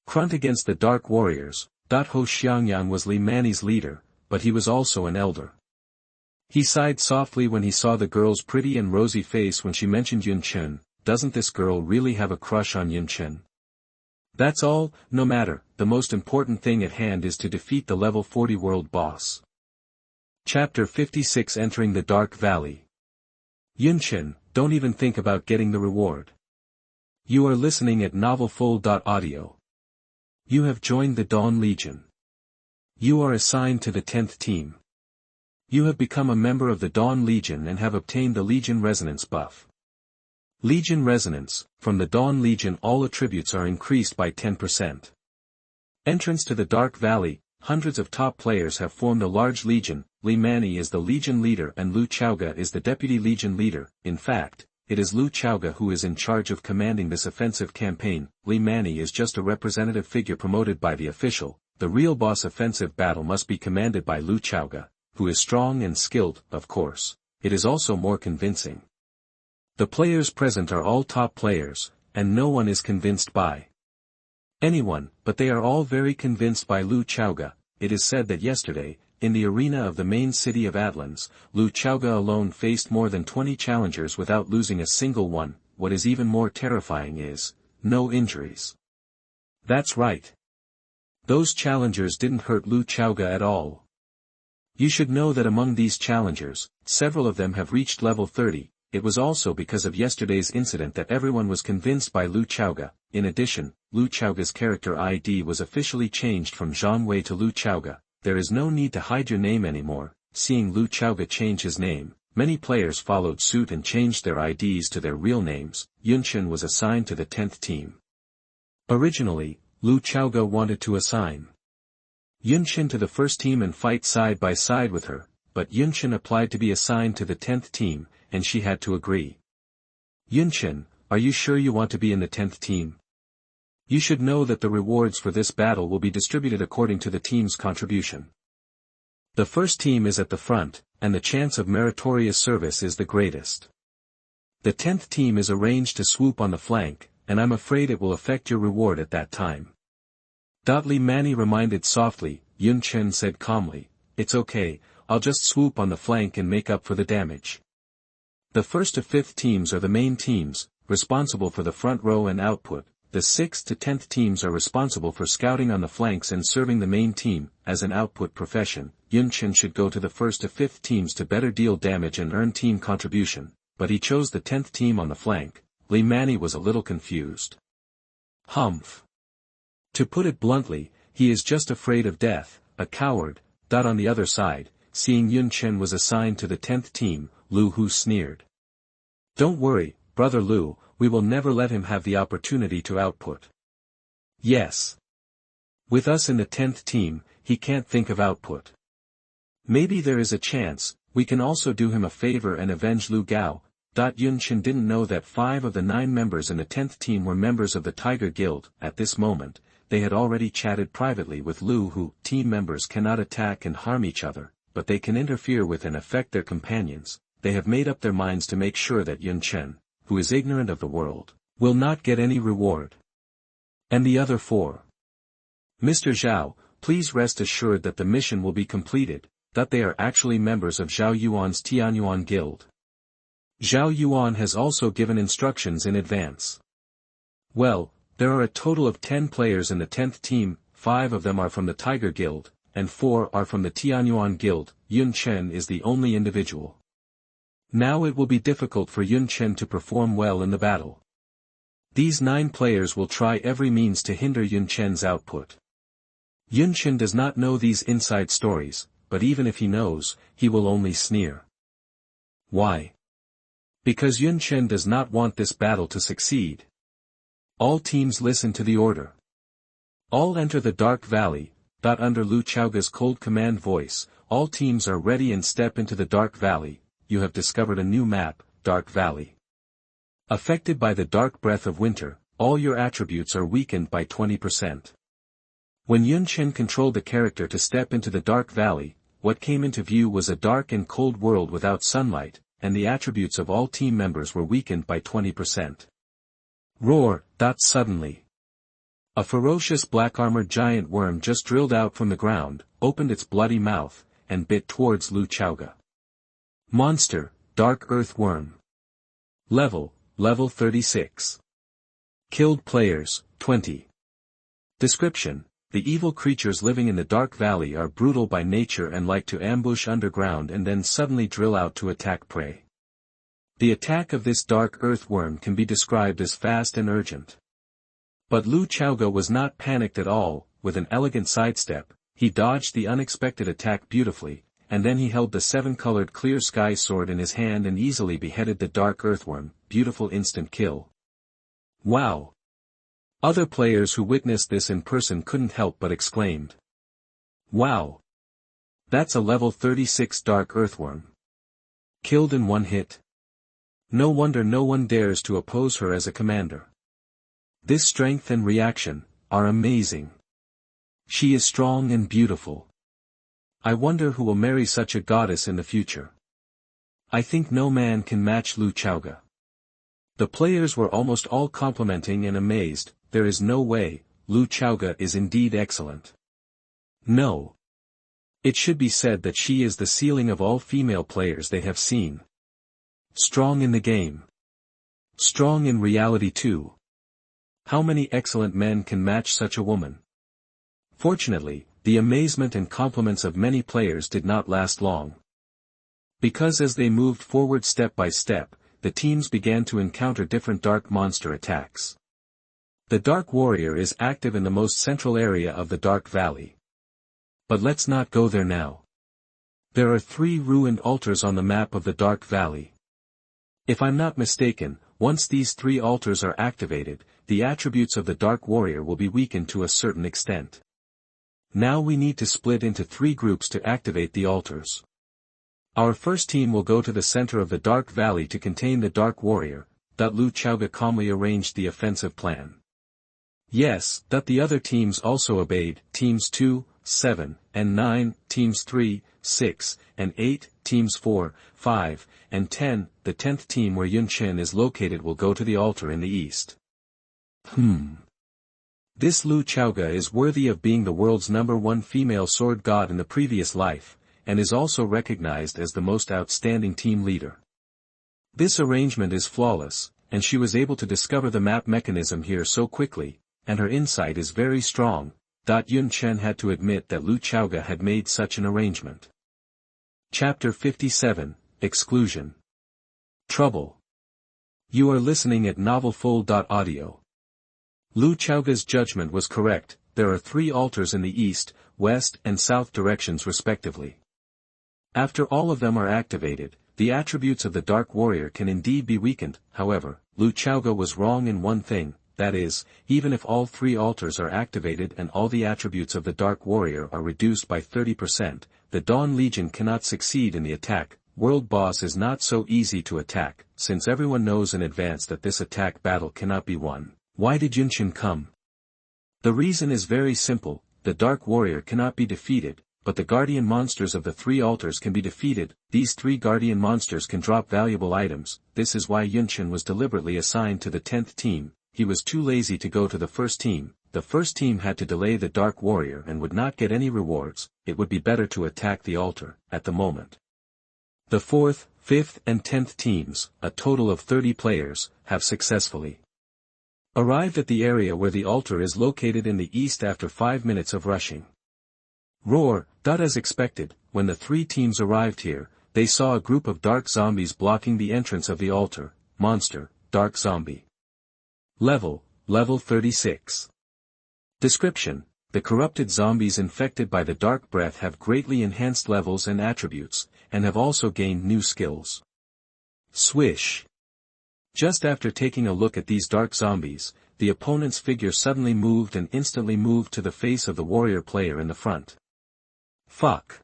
Front against the Dark Warriors. Ho Xiangyang was Li Mani's leader, but he was also an elder. He sighed softly when he saw the girl's pretty and rosy face when she mentioned Yun Chen. Doesn't this girl really have a crush on Yun Chen? That's all. No matter, the most important thing at hand is to defeat the level 40 world boss. Chapter 56 Entering the Dark Valley. Yunchen, don't even think about getting the reward. You are listening at novelfull.audio. You have joined the Dawn Legion. You are assigned to the 10th team. You have become a member of the Dawn Legion and have obtained the Legion Resonance buff. Legion Resonance, from the Dawn Legion all attributes are increased by 10%. Entrance to the Dark Valley. Hundreds of top players have formed a large legion. Li Mani is the legion leader and Lu Chaoga is the deputy legion leader. In fact, it is Lu Chaoga who is in charge of commanding this offensive campaign. Li Mani is just a representative figure promoted by the official. The real boss offensive battle must be commanded by Lu Chaoga, who is strong and skilled. Of course, it is also more convincing. The players present are all top players, and no one is convinced by anyone, but they are all very convinced by Lu Chaoga. It is said that yesterday, in the arena of the main city of Atlan's, Lu Chaoga alone faced more than 20 challengers without losing a single one. What is even more terrifying is, no injuries. That's right. Those challengers didn't hurt Lu Chaoga at all. You should know that among these challengers, several of them have reached level 30. It was also because of yesterday's incident that everyone was convinced by Lu Chaoga. In addition, Lu Chaoga's character ID was officially changed from Zhang Wei to Lu Chaoga. There is no need to hide your name anymore. Seeing Lu Chaoga change his name, many players followed suit and changed their IDs to their real names. Yunchen was assigned to the 10th team. Originally, Lu Chaoga wanted to assign Yunchen to the first team and fight side by side with her, but Yunchen applied to be assigned to the 10th team, and she had to agree. Yunchen, are you sure you want to be in the 10th team? You should know that the rewards for this battle will be distributed according to the team's contribution. The first team is at the front, and the chance of meritorious service is the greatest. The 10th team is arranged to swoop on the flank, and I'm afraid it will affect your reward at that time. Li Mani reminded softly. Yunchen said calmly, "It's okay, I'll just swoop on the flank and make up for the damage." The 1st to 5th teams are the main teams, responsible for the front row and output. The 6th to 10th teams are responsible for scouting on the flanks and serving the main team. As an output profession, Yunchen should go to the 1st to 5th teams to better deal damage and earn team contribution, but he chose the 10th team on the flank. Li Mani was a little confused. Humph. To put it bluntly, he is just afraid of death, a coward. On the other side, seeing Yunchen was assigned to the 10th team, Lu Hu sneered. "Don't worry, brother Lu, we will never let him have the opportunity to output." "Yes. With us in the 10th team, he can't think of output. Maybe there is a chance, we can also do him a favor and avenge Lu Gao." Yunchen didn't know that 5 of the 9 members in the 10th team were members of the Tiger Guild. At this moment, they had already chatted privately with Lu Hu. Team members cannot attack and harm each other, but they can interfere with and affect their companions. They have made up their minds to make sure that Yunchen, who is ignorant of the world, will not get any reward. And the other 4. "Mr. Zhao, please rest assured that the mission will be completed, that they are actually members of Zhao Yuan's Tianyuan Guild. Zhao Yuan has also given instructions in advance. Well, there are a total of 10 players in the 10th team, 5 of them are from the Tiger Guild, and 4 are from the Tianyuan Guild. Yunchen is the only individual. Now it will be difficult for Yunchen to perform well in the battle. These 9 players will try every means to hinder Yunchen's output. Yunchen does not know these inside stories, but even if he knows, he will only sneer. Why? Because Yunchen does not want this battle to succeed. All teams listen to the order. All enter the Dark Valley." Under Lu Chaoga's cold command voice, all teams are ready and step into the Dark Valley. You have discovered a new map, Dark Valley. Affected by the dark breath of winter, all your attributes are weakened by 20%. When Yunchen controlled the character to step into the Dark Valley, what came into view was a dark and cold world without sunlight, and the attributes of all team members were weakened by 20%. Roar. Suddenly, a ferocious black-armored giant worm just drilled out from the ground, opened its bloody mouth, and bit towards Lu Chaoga. Monster, Dark Earth Worm. Level 36. Killed players, 20. Description: the evil creatures living in the Dark Valley are brutal by nature and like to ambush underground and then suddenly drill out to attack prey. The attack of this dark earthworm can be described as fast and urgent. But Lu Chaoga was not panicked at all. With an elegant sidestep, he dodged the unexpected attack beautifully, and then he held the 7-colored clear sky sword in his hand and easily beheaded the dark earthworm. Beautiful instant kill. Wow! Other players who witnessed this in person couldn't help but exclaimed. Wow! That's a level 36 dark earthworm. Killed in one hit. No wonder no one dares to oppose her as a commander. This strength and reaction are amazing. She is strong and beautiful. I wonder who will marry such a goddess in the future. I think no man can match Lu Chaoga. The players were almost all complimenting and amazed. There is no way, Lu Chaoga is indeed excellent. No. It should be said that she is the ceiling of all female players they have seen. Strong in the game. Strong in reality too. How many excellent men can match such a woman? Fortunately, the amazement and compliments of many players did not last long. Because as they moved forward step by step, the teams began to encounter different dark monster attacks. The Dark Warrior is active in the most central area of the Dark Valley. But let's not go there now. There are 3 ruined altars on the map of the Dark Valley. If I'm not mistaken, once these 3 altars are activated, the attributes of the Dark Warrior will be weakened to a certain extent. Now we need to split into 3 groups to activate the altars. Our first team will go to the center of the Dark Valley to contain the Dark Warrior. Lu Chaoga calmly arranged the offensive plan. Yes, that the other teams also obeyed, teams 2, 7, and 9, teams 3, 6, and 8, teams 4, 5, and 10, the 10th team where Yunchen is located will go to the altar in the east. This Lu Chaoga is worthy of being the world's #1 female sword god in the previous life, and is also recognized as the most outstanding team leader. This arrangement is flawless, and she was able to discover the map mechanism here so quickly, and her insight is very strong. Yunchen had to admit that Lu Chaoga had made such an arrangement. Chapter 57, Exclusion. Trouble. You are listening at novelfull.audio. Lu Chaoga's judgment was correct. There are 3 altars in the east, west and south directions respectively. After all of them are activated, the attributes of the Dark Warrior can indeed be weakened. However, Lu Chaoga was wrong in one thing, that is, even if all 3 altars are activated and all the attributes of the Dark Warrior are reduced by 30%, the Dawn Legion cannot succeed in the attack. World Boss is not so easy to attack, since everyone knows in advance that this attack battle cannot be won. Why did Yunchen come? The reason is very simple. The Dark Warrior cannot be defeated, but the guardian monsters of the 3 altars can be defeated. These 3 guardian monsters can drop valuable items. This is why Yunchen was deliberately assigned to the 10th team. He was too lazy to go to the first team. The first team had to delay the Dark Warrior and would not get any rewards. It would be better to attack the altar, at the moment. The 4th, 5th and 10th teams, a total of 30 players, have successfully arrived at the area where the altar is located in the east after 5 minutes of rushing. Roar. As expected, when the 3 teams arrived here, they saw a group of dark zombies blocking the entrance of the altar. Monster, Dark Zombie. Level 36. Description: the corrupted zombies infected by the dark breath have greatly enhanced levels and attributes, and have also gained new skills. Swish. Just after taking a look at these dark zombies, the opponent's figure suddenly moved and instantly moved to the face of the warrior player in the front. Fuck.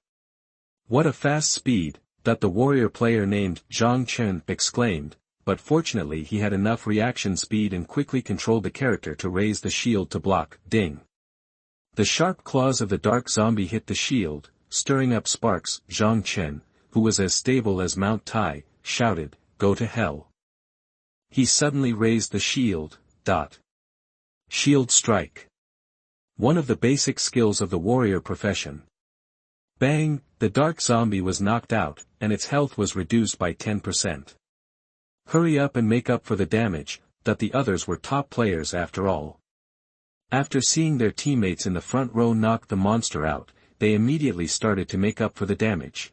What a fast speed, that the warrior player named Chen exclaimed, but fortunately he had enough reaction speed and quickly controlled the character to raise the shield to block. Ding. The sharp claws of the dark zombie hit the shield, stirring up sparks. Chen, who was as stable as Mount Tai, shouted, "Go to hell." He suddenly raised the shield. Shield strike. One of the basic skills of the warrior profession. Bang! The dark zombie was knocked out, and its health was reduced by 10%. Hurry up and make up for the damage, that the others were top players after all. After seeing their teammates in the front row knock the monster out, they immediately started to make up for the damage.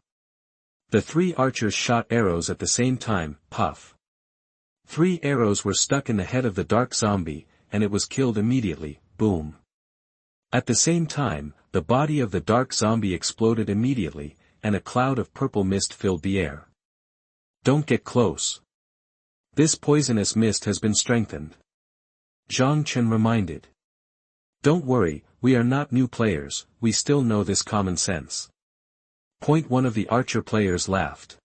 The 3 archers shot arrows at the same time. Puff. 3 arrows were stuck in the head of the dark zombie, and it was killed immediately. Boom. At the same time, the body of the dark zombie exploded immediately, and a cloud of purple mist filled the air. Don't get close. This poisonous mist has been strengthened. Chen reminded. Don't worry, we are not new players, we still know this common sense. One of the archer players laughed.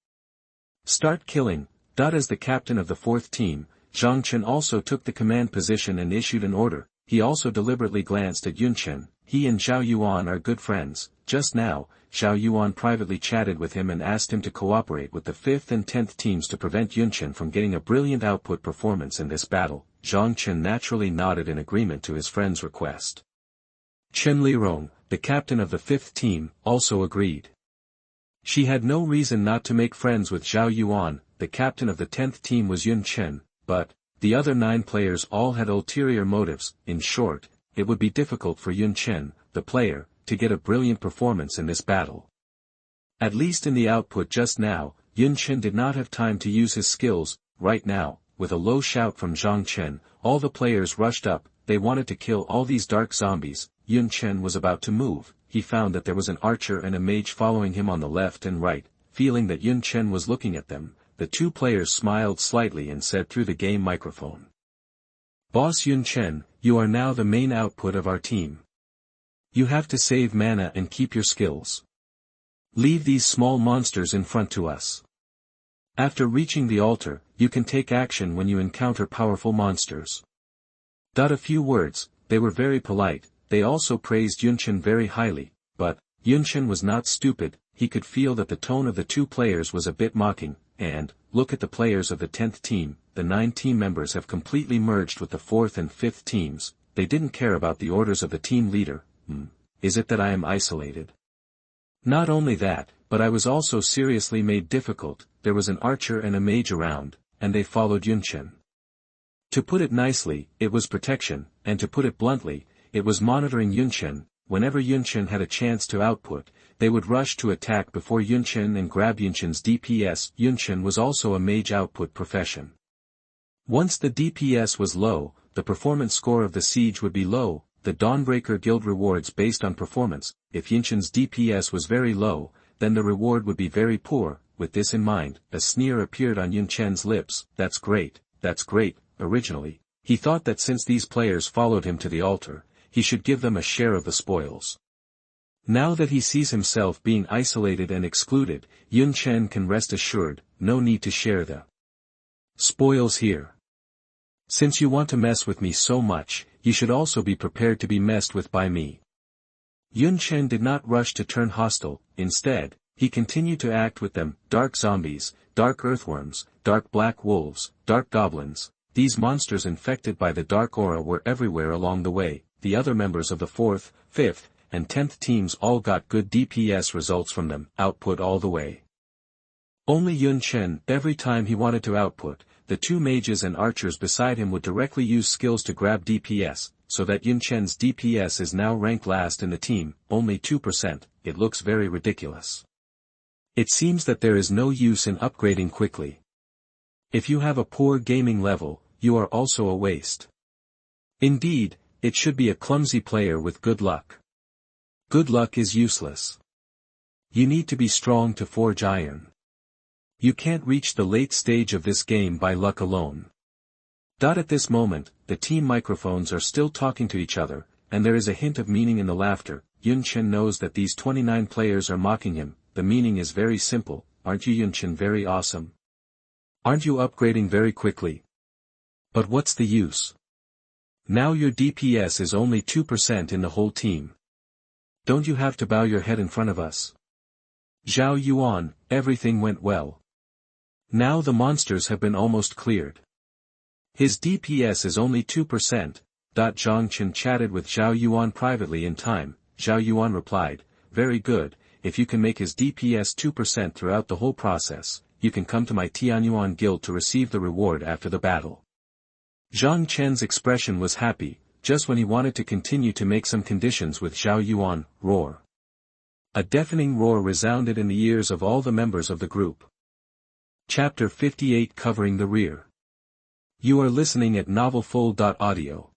Start killing. As the captain of the 4th team, Chen also took the command position and issued an order. He also deliberately glanced at Yunchen. He and Zhao Yuan are good friends. Just now, Zhao Yuan privately chatted with him and asked him to cooperate with the 5th and 10th teams to prevent Yunchen from getting a brilliant output performance in this battle. Chen naturally nodded in agreement to his friend's request. Chen Lirong, the captain of the 5th team, also agreed. She had no reason not to make friends with Zhao Yuan. The captain of the 10th team was Yunchen, but the other 9 players all had ulterior motives. In short, it would be difficult for Yunchen, the player, to get a brilliant performance in this battle. At least in the output just now, Yunchen did not have time to use his skills. Right now, with a low shout from Chen, all the players rushed up. They wanted to kill all these dark zombies. Yunchen was about to move. He found that there was an archer and a mage following him on the left and right. Feeling that Yunchen was looking at them, the 2 players smiled slightly and said through the game microphone. Boss Yunchen, you are now the main output of our team. You have to save mana and keep your skills. Leave these small monsters in front to us. After reaching the altar, you can take action when you encounter powerful monsters. A few words, they were very polite, they also praised Yunchen very highly, but, Yunchen was not stupid, he could feel that the tone of the two players was a bit mocking, and, look at the players of the 10th team, the 9 team members have completely merged with the 4th and 5th teams, they didn't care about the orders of the team leader. Is it that I am isolated? Not only that, but I was also seriously made difficult, there was an archer and a mage around, and they followed Yunchen. To put it nicely, it was protection, and to put it bluntly, it was monitoring Yunchen. Whenever Yunchen had a chance to output, they would rush to attack before Yunchen and grab Yunchen's DPS. Yunchen was also a mage output profession. Once the DPS was low, the performance score of the siege would be low, the Dawnbreaker Guild rewards based on performance. If Yunchen's DPS was very low, then the reward would be very poor. With this in mind, a sneer appeared on Yunchen's lips. That's great. Originally, he thought that since these players followed him to the altar, he should give them a share of the spoils. Now that he sees himself being isolated and excluded, Yunchen can rest assured, no need to share the spoils here. Since you want to mess with me so much, you should also be prepared to be messed with by me. Yunchen did not rush to turn hostile, instead, he continued to act with them, dark zombies, dark earthworms, dark black wolves, dark goblins. These monsters infected by the dark aura were everywhere along the way. The other members of the 4th, 5th, and 10th teams all got good DPS results from them, output all the way. Only Yunchen, every time he wanted to output, the 2 mages and archers beside him would directly use skills to grab DPS, so that Yunchen's DPS is now ranked last in the team, only 2%, it looks very ridiculous. It seems that there is no use in upgrading quickly. If you have a poor gaming level, you are also a waste. Indeed, it should be a clumsy player with good luck. Good luck is useless. You need to be strong to forge iron. You can't reach the late stage of this game by luck alone. At this moment, the team microphones are still talking to each other, and there is a hint of meaning in the laughter. Yunchen knows that these 29 players are mocking him. The meaning is very simple. Aren't you Yunchen very awesome? Aren't you upgrading very quickly? But what's the use? Now your DPS is only 2% in the whole team. Don't you have to bow your head in front of us? Zhao Yuan, everything went well. Now the monsters have been almost cleared. His DPS is only 2%. Zhang Chen chatted with Zhao Yuan privately in time. Zhao Yuan replied, very good, if you can make his DPS 2% throughout the whole process, you can come to my Tianyuan guild to receive the reward after the battle. Zhang Chen's expression was happy, just when he wanted to continue to make some conditions with Zhao Yuan. Roar. A deafening roar resounded in the ears of all the members of the group. Chapter 58 Covering the Rear. You are listening at novelfull.audio.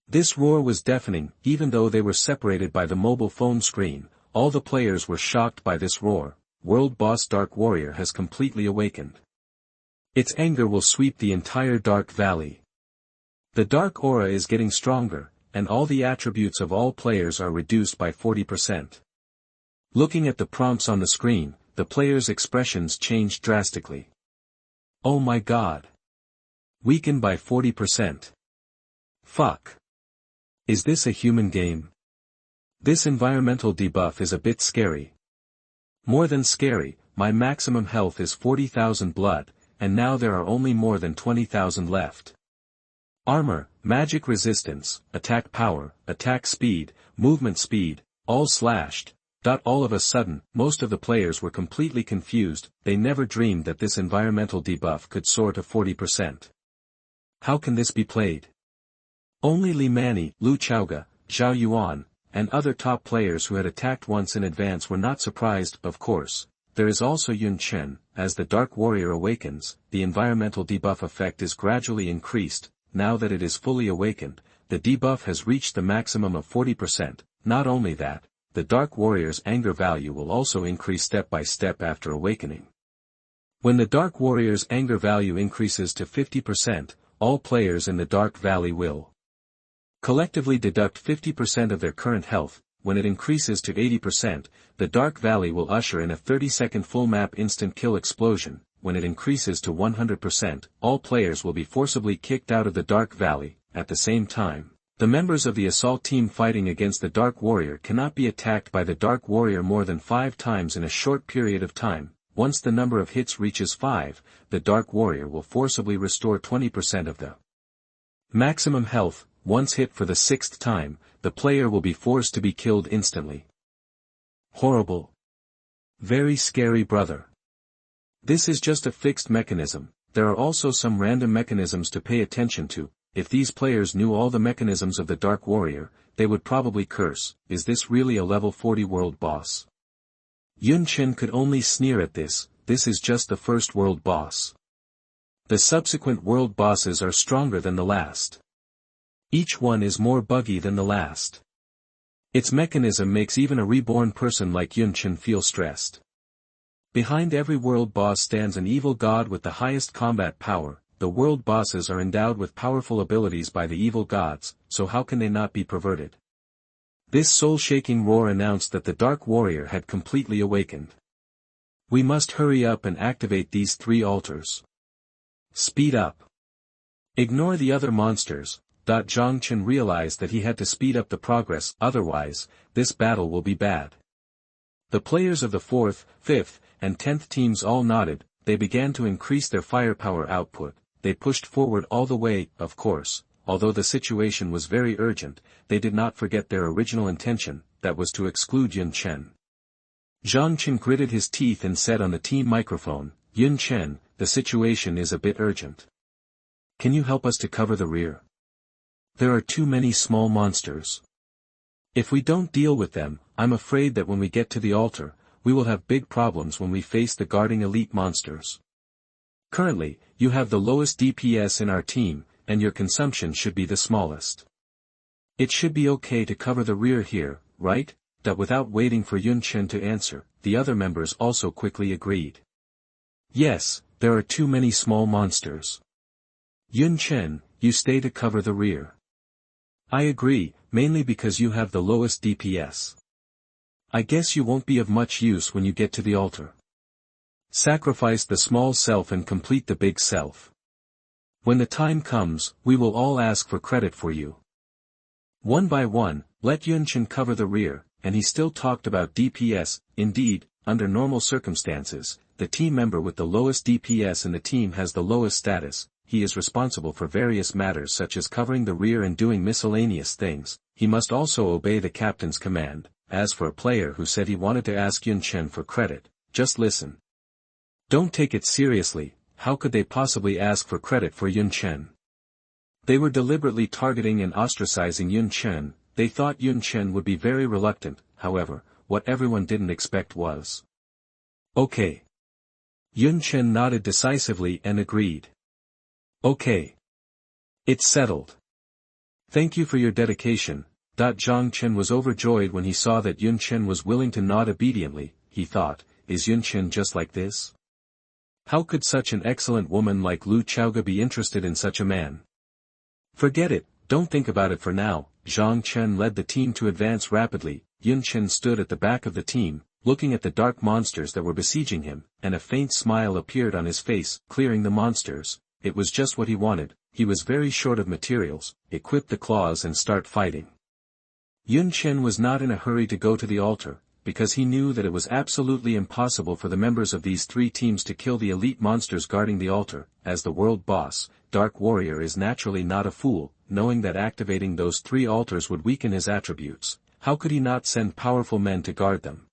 This roar was deafening, even though they were separated by the mobile phone screen. All the players were shocked by this roar. World boss Dark Warrior has completely awakened. Its anger will sweep the entire Dark Valley. The dark aura is getting stronger, and all the attributes of all players are reduced by 40%. Looking at the prompts on the screen, the players' expressions changed drastically. Oh my god. Weakened by 40%. Fuck. Is this a human game? This environmental debuff is a bit scary. More than scary, my maximum health is 40,000 blood, and now there are only more than 20,000 left. Armor, magic resistance, attack power, attack speed, movement speed, all slashed. All of a sudden, most of the players were completely confused, they never dreamed that this environmental debuff could soar to 40%. How can this be played? Only Li Mani, Lu Chaoga, Zhao Yuan, and other top players who had attacked once in advance were not surprised. Of course, there is also Yunchen. As the Dark Warrior awakens, the environmental debuff effect is gradually increased. Now that it is fully awakened, the debuff has reached the maximum of 40%. Not only that, the Dark Warrior's anger value will also increase step by step after awakening. When the Dark Warrior's anger value increases to 50%, all players in the Dark Valley will collectively deduct 50% of their current health. When it increases to 80%, the Dark Valley will usher in a 30-second full map instant kill explosion. When it increases to 100%, all players will be forcibly kicked out of the Dark Valley. At the same time, The members of the assault team fighting against the Dark Warrior cannot be attacked by the Dark Warrior more than 5 times in a short period of time. Once the number of hits reaches 5, the Dark Warrior will forcibly restore 20% of the maximum health. Once hit for the 6th time, the player will be forced to be killed instantly. Horrible. Very scary, brother. This is just a fixed mechanism. There are also some random mechanisms to pay attention to. If these players knew all the mechanisms of the Dark Warrior, they would probably curse. Is this really a level 40 world boss? Yunchen could only sneer at this. This is just the first world boss. The subsequent world bosses are stronger than the last. Each one is more buggy than the last. Its mechanism makes even a reborn person like Yunchen feel stressed. Behind every world boss stands an evil god with the highest combat power. The world bosses are endowed with powerful abilities by the evil gods, so how can they not be perverted? This soul-shaking roar announced that the Dark Warrior had completely awakened. We must hurry up and activate these 3 altars. Speed up. Ignore the other monsters. Chen realized that he had to speed up the progress, otherwise, this battle will be bad. The players of the 4th, 5th, and 10th teams all nodded. They began to increase their firepower output. They pushed forward all the way. Of course, although the situation was very urgent, they did not forget their original intention, that was to exclude Yunchen. Chen gritted his teeth and said on the team microphone, "Yunchen, the situation is a bit urgent. Can you help us to cover the rear? There are too many small monsters. If we don't deal with them, I'm afraid that when we get to the altar, we will have big problems when we face the guarding elite monsters. Currently, you have the lowest DPS in our team, and your consumption should be the smallest. It should be okay to cover the rear here, right?" That without waiting for Yunchen to answer, the other members also quickly agreed. Yes, there are too many small monsters. Yunchen, you stay to cover the rear. I agree, mainly because you have the lowest DPS. I guess you won't be of much use when you get to the altar. Sacrifice the small self and complete the big self. When the time comes, we will all ask for credit for you. One by one, let Yunchen cover the rear, and he still talked about DPS. Indeed, under normal circumstances, the team member with the lowest DPS in the team has the lowest status. He is responsible for various matters such as covering the rear and doing miscellaneous things. He must also obey the captain's command. As for a player who said he wanted to ask Yunchen for credit, just listen. Don't take it seriously. How could they possibly ask for credit for Yunchen? They were deliberately targeting and ostracizing Yunchen. They thought Yunchen would be very reluctant. However, what everyone didn't expect was, okay. Yunchen nodded decisively and agreed. Okay. It's settled. Thank you for your dedication. Chen was overjoyed when he saw that Yunchen was willing to nod obediently. He thought, is Yunchen just like this? How could such an excellent woman like Lu Chaoga be interested in such a man? Forget it, don't think about it for now. Chen led the team to advance rapidly. Yunchen stood at the back of the team, looking at the dark monsters that were besieging him, and a faint smile appeared on his face. Clearing the monsters, it was just what he wanted. He was very short of materials. Equip the claws and start fighting. Yunchen was not in a hurry to go to the altar, because he knew that it was absolutely impossible for the members of these 3 teams to kill the elite monsters guarding the altar. As the world boss, Dark Warrior is naturally not a fool. Knowing that activating those 3 altars would weaken his attributes, how could he not send powerful men to guard them?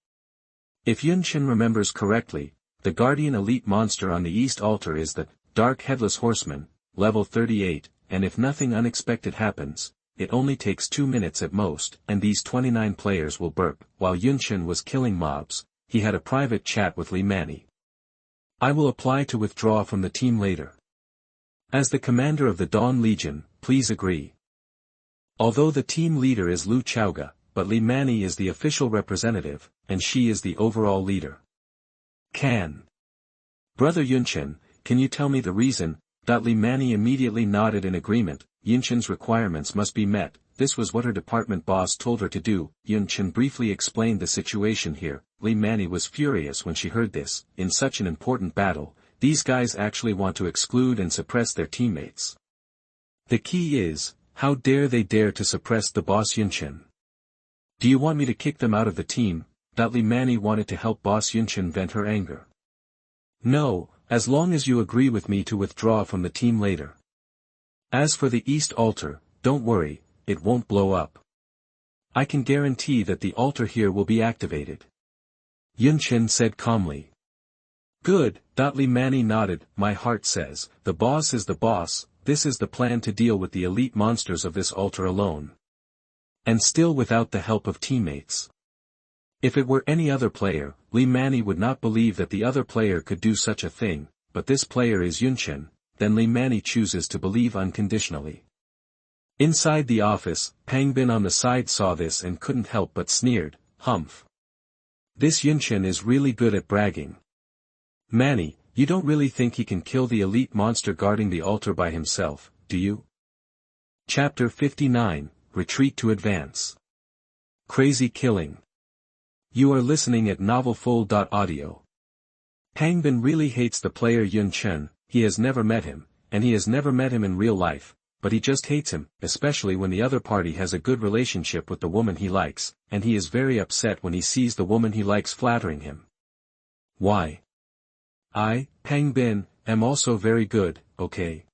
If Yunchen remembers correctly, the guardian elite monster on the east altar is the Dark Headless Horseman, level 38, and if nothing unexpected happens, it only takes 2 minutes at most, and these 29 players will burp. While Yunchen was killing mobs, he had a private chat with Li Mani. I will apply to withdraw from the team later. As the commander of the Dawn Legion, please agree. Although the team leader is Lu Chaoga, but Li Mani is the official representative, and she is the overall leader. Brother Yunchen, can you tell me the reason? Li Mani immediately nodded in agreement. Yunchen's requirements must be met. This was what her department boss told her to do. Yunchen briefly explained the situation here. Li Mani was furious when she heard this. In such an important battle, these guys actually want to exclude and suppress their teammates. The key is, how dare they dare to suppress the boss Yunchen? Do you want me to kick them out of the team? Li Mani wanted to help boss Yunchen vent her anger. No, as long as you agree with me to withdraw from the team later. As for the East Altar, don't worry, it won't blow up. I can guarantee that the altar here will be activated. Yunchen said calmly. Good, Li Mani nodded. My heart says, the boss is the boss, this is the plan to deal with the elite monsters of this altar alone. And still without the help of teammates. If it were any other player, Li Mani would not believe that the other player could do such a thing, but this player is Yunchen, then Li Mani chooses to believe unconditionally. Inside the office, Pangbin on the side saw this and couldn't help but sneered, humph. This Yunchen is really good at bragging. Mani, you don't really think he can kill the elite monster guarding the altar by himself, do you? Chapter 59, Retreat to Advance. Crazy Killing. You are listening at novelfull.audio. Pangbin really hates the player Yunchen. He has never met him, and he has never met him in real life, but he just hates him, especially when the other party has a good relationship with the woman he likes, and he is very upset when he sees the woman he likes flattering him. Why? I, Pangbin, am also very good, okay?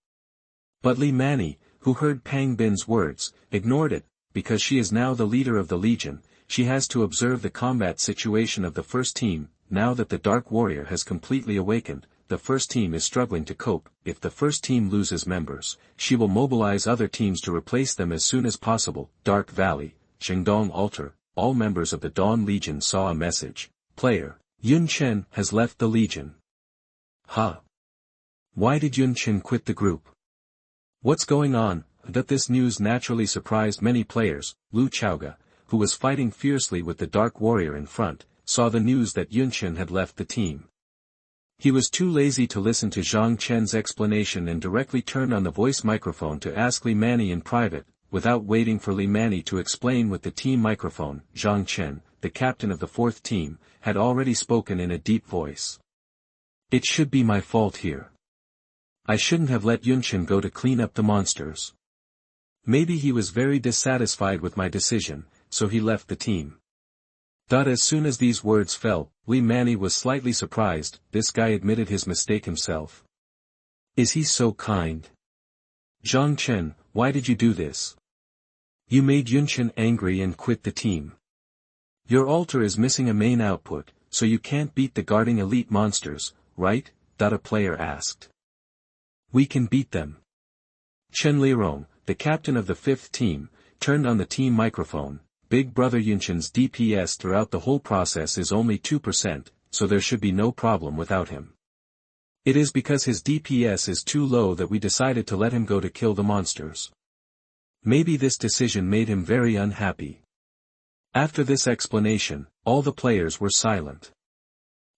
But Li Mani, who heard Pangbin's words, ignored it, because she is now the leader of the Legion. She has to observe the combat situation of the first team. Now that the Dark Warrior has completely awakened, the first team is struggling to cope. If the first team loses members, she will mobilize other teams to replace them as soon as possible. Dark Valley, Shandong Altar, all members of the Dawn Legion saw a message. Player, Yunchen has left the Legion. Huh? Why did Yunchen quit the group? What's going on? That this news naturally surprised many players. Lu Chaoga, who was fighting fiercely with the Dark Warrior in front, saw the news that Yunchen had left the team. He was too lazy to listen to Zhang Chen's explanation and directly turned on the voice microphone to ask Li Mani in private, without waiting for Li Mani to explain with the team microphone. Zhang Chen, the captain of the fourth team, had already spoken in a deep voice. It should be my fault here. I shouldn't have let Yunchen go to clean up the monsters. Maybe he was very dissatisfied with my decision, so he left the team. As soon as these words fell, Li Mani was slightly surprised. This guy admitted his mistake himself. Is he so kind? Zhang Chen, why did you do this? You made Yunchen angry and quit the team. Your altar is missing a main output, so you can't beat the guarding elite monsters, right? A player asked. We can beat them. Chen Lirong, the captain of the fifth team, turned on the team microphone. Big Brother Yunchen's DPS throughout the whole process is only 2%, so there should be no problem without him. It is because his DPS is too low that we decided to let him go to kill the monsters. Maybe this decision made him very unhappy. After this explanation, all the players were silent.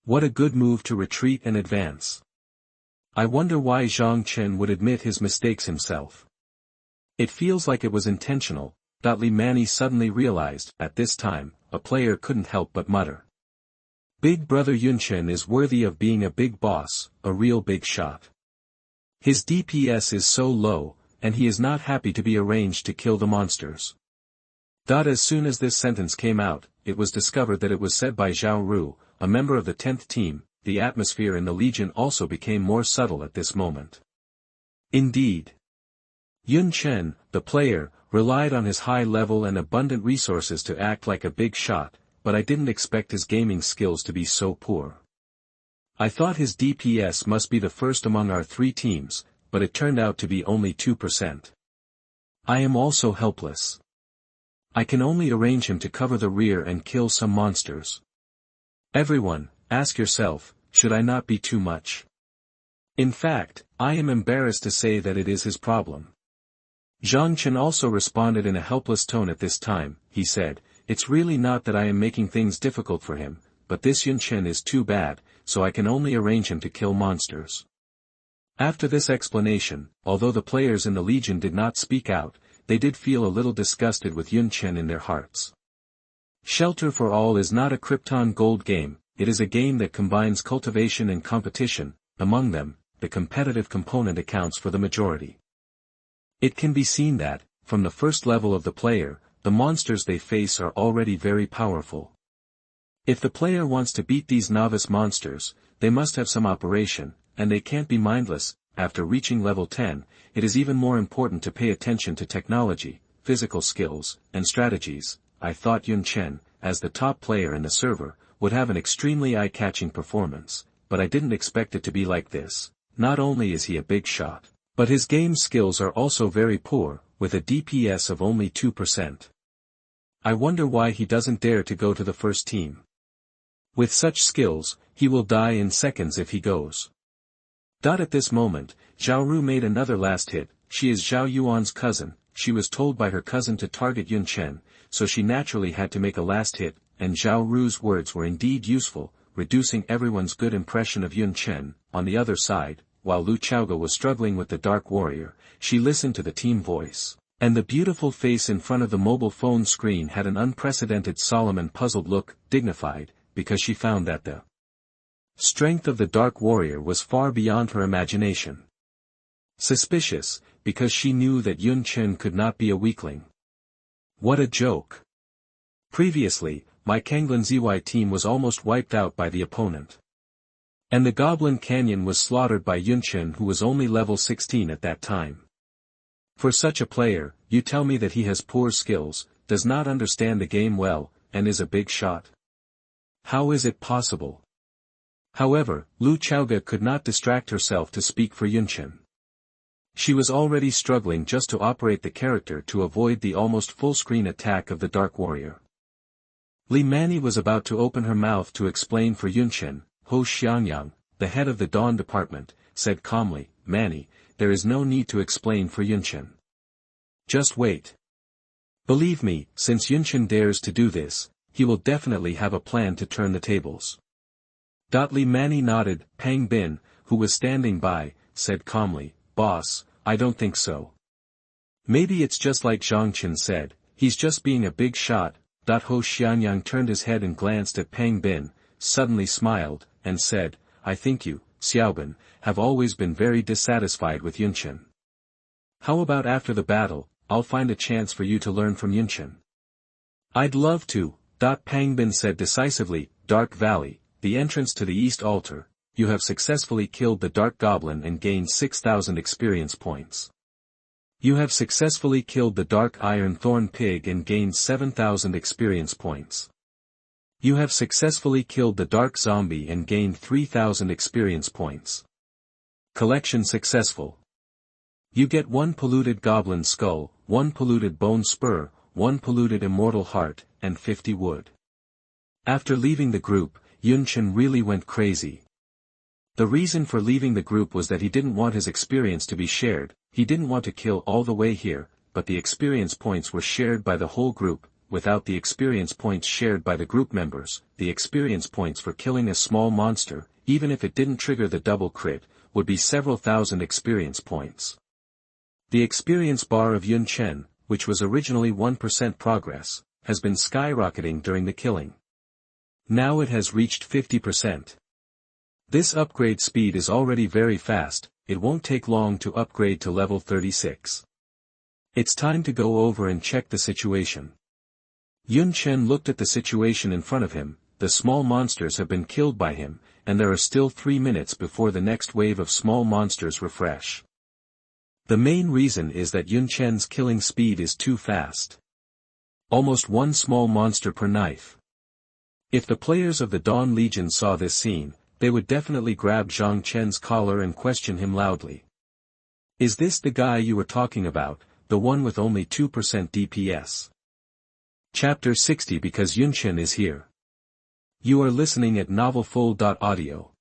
What a good move to retreat and advance. I wonder why Zhang Chen would admit his mistakes himself. It feels like it was intentional. Li Mani suddenly realized. At this time, a player couldn't help but mutter. Big Brother Yunchen is worthy of being a big boss, a real big shot. His DPS is so low, and he is not happy to be arranged to kill the monsters. As soon as this sentence came out, it was discovered that it was said by Zhao Ru, a member of the 10th team. The atmosphere in the Legion also became more subtle at this moment. Indeed. Yunchen, the player, relied on his high level and abundant resources to act like a big shot, but I didn't expect his gaming skills to be so poor. I thought his DPS must be the first among our three teams, but it turned out to be only 2%. I am also helpless. I can only arrange him to cover the rear and kill some monsters. Everyone, ask yourself, should I not be too much? In fact, I am embarrassed to say that it is his problem. Zhang Chen also responded in a helpless tone at this time. He said, it's really not that I am making things difficult for him, but this Yunchen is too bad, so I can only arrange him to kill monsters. After this explanation, although the players in the Legion did not speak out, they did feel a little disgusted with Yunchen in their hearts. Shelter for All is not a Krypton Gold game, it is a game that combines cultivation and competition. Among them, the competitive component accounts for the majority. It can be seen that, from the first level of the player, the monsters they face are already very powerful. If the player wants to beat these novice monsters, they must have some operation, and they can't be mindless. After reaching level 10, it is even more important to pay attention to technology, physical skills, and strategies. I thought Yunchen, as the top player in the server, would have an extremely eye-catching performance, but I didn't expect it to be like this. Not only is he a big shot, but his game skills are also very poor, with a DPS of only 2%. I wonder why he doesn't dare to go to the first team. With such skills, he will die in seconds if he goes. At this moment, Zhao Ru made another last hit. She is Zhao Yuan's cousin. She was told by her cousin to target Yunchen, so she naturally had to make a last hit, and Zhao Ru's words were indeed useful, reducing everyone's good impression of Yunchen. On the other side, while Lu Chaoga was struggling with the Dark Warrior, she listened to the team voice, and the beautiful face in front of the mobile phone screen had an unprecedented solemn and puzzled look, dignified, because she found that the strength of the Dark Warrior was far beyond her imagination. Suspicious, because she knew that Yunchen could not be a weakling. What a joke. Previously, my Kanglin ZY team was almost wiped out by the opponent. And the Goblin Canyon was slaughtered by Yunchen, who was only level 16 at that time. For such a player, you tell me that he has poor skills, does not understand the game well, and is a big shot? How is it possible? However, Lu Chaoga could not distract herself to speak for Yunchen. She was already struggling just to operate the character to avoid the almost full-screen attack of the Dark Warrior. Li Mani was about to open her mouth to explain for Yunchen. Ho Xiangyang, the head of the Dawn department, said calmly, "Mani, there is no need to explain for Yunchen. Just wait. Believe me, since Yunchen dares to do this, he will definitely have a plan to turn the tables." Li Mani nodded. Pang Bin, who was standing by, said calmly, "Boss, I don't think so. Maybe it's just like Zhang Chen said, he's just being a big shot." Ho Xianyang turned his head and glanced at Pang Bin, suddenly smiled, and said, "I think you, Xiaobin, have always been very dissatisfied with Yunchen. How about after the battle, I'll find a chance for you to learn from Yunchen?" "I'd love to," Pang Bin said decisively. Dark Valley, the entrance to the East Altar, you have successfully killed the Dark Goblin and gained 6,000 experience points. You have successfully killed the Dark Iron Thorn Pig and gained 7,000 experience points. You have successfully killed the Dark Zombie and gained 3,000 experience points. Collection successful. You get 1 polluted Goblin Skull, 1 polluted Bone Spur, 1 polluted Immortal Heart, and 50 wood. After leaving the group, Yunchen really went crazy. The reason for leaving the group was that he didn't want his experience to be shared. He didn't want to kill all the way here, but the experience points were shared by the whole group. Without the experience points shared by the group members, the experience points for killing a small monster, even if it didn't trigger the double crit, would be several thousand experience points. The experience bar of Yunchen, which was originally 1% progress, has been skyrocketing during the killing. Now it has reached 50%. This upgrade speed is already very fast. It won't take long to upgrade to level 36. It's time to go over and check the situation. Yunchen looked at the situation in front of him. The small monsters have been killed by him, and there are still 3 minutes before the next wave of small monsters refresh. The main reason is that Yunchen's killing speed is too fast. Almost 1 small monster per knife. If the players of the Dawn Legion saw this scene, they would definitely grab Zhang Chen's collar and question him loudly. "Is this the guy you were talking about, the one with only 2% DPS?" Chapter 60 Because Yunchen is here. You are listening at novelfull.audio.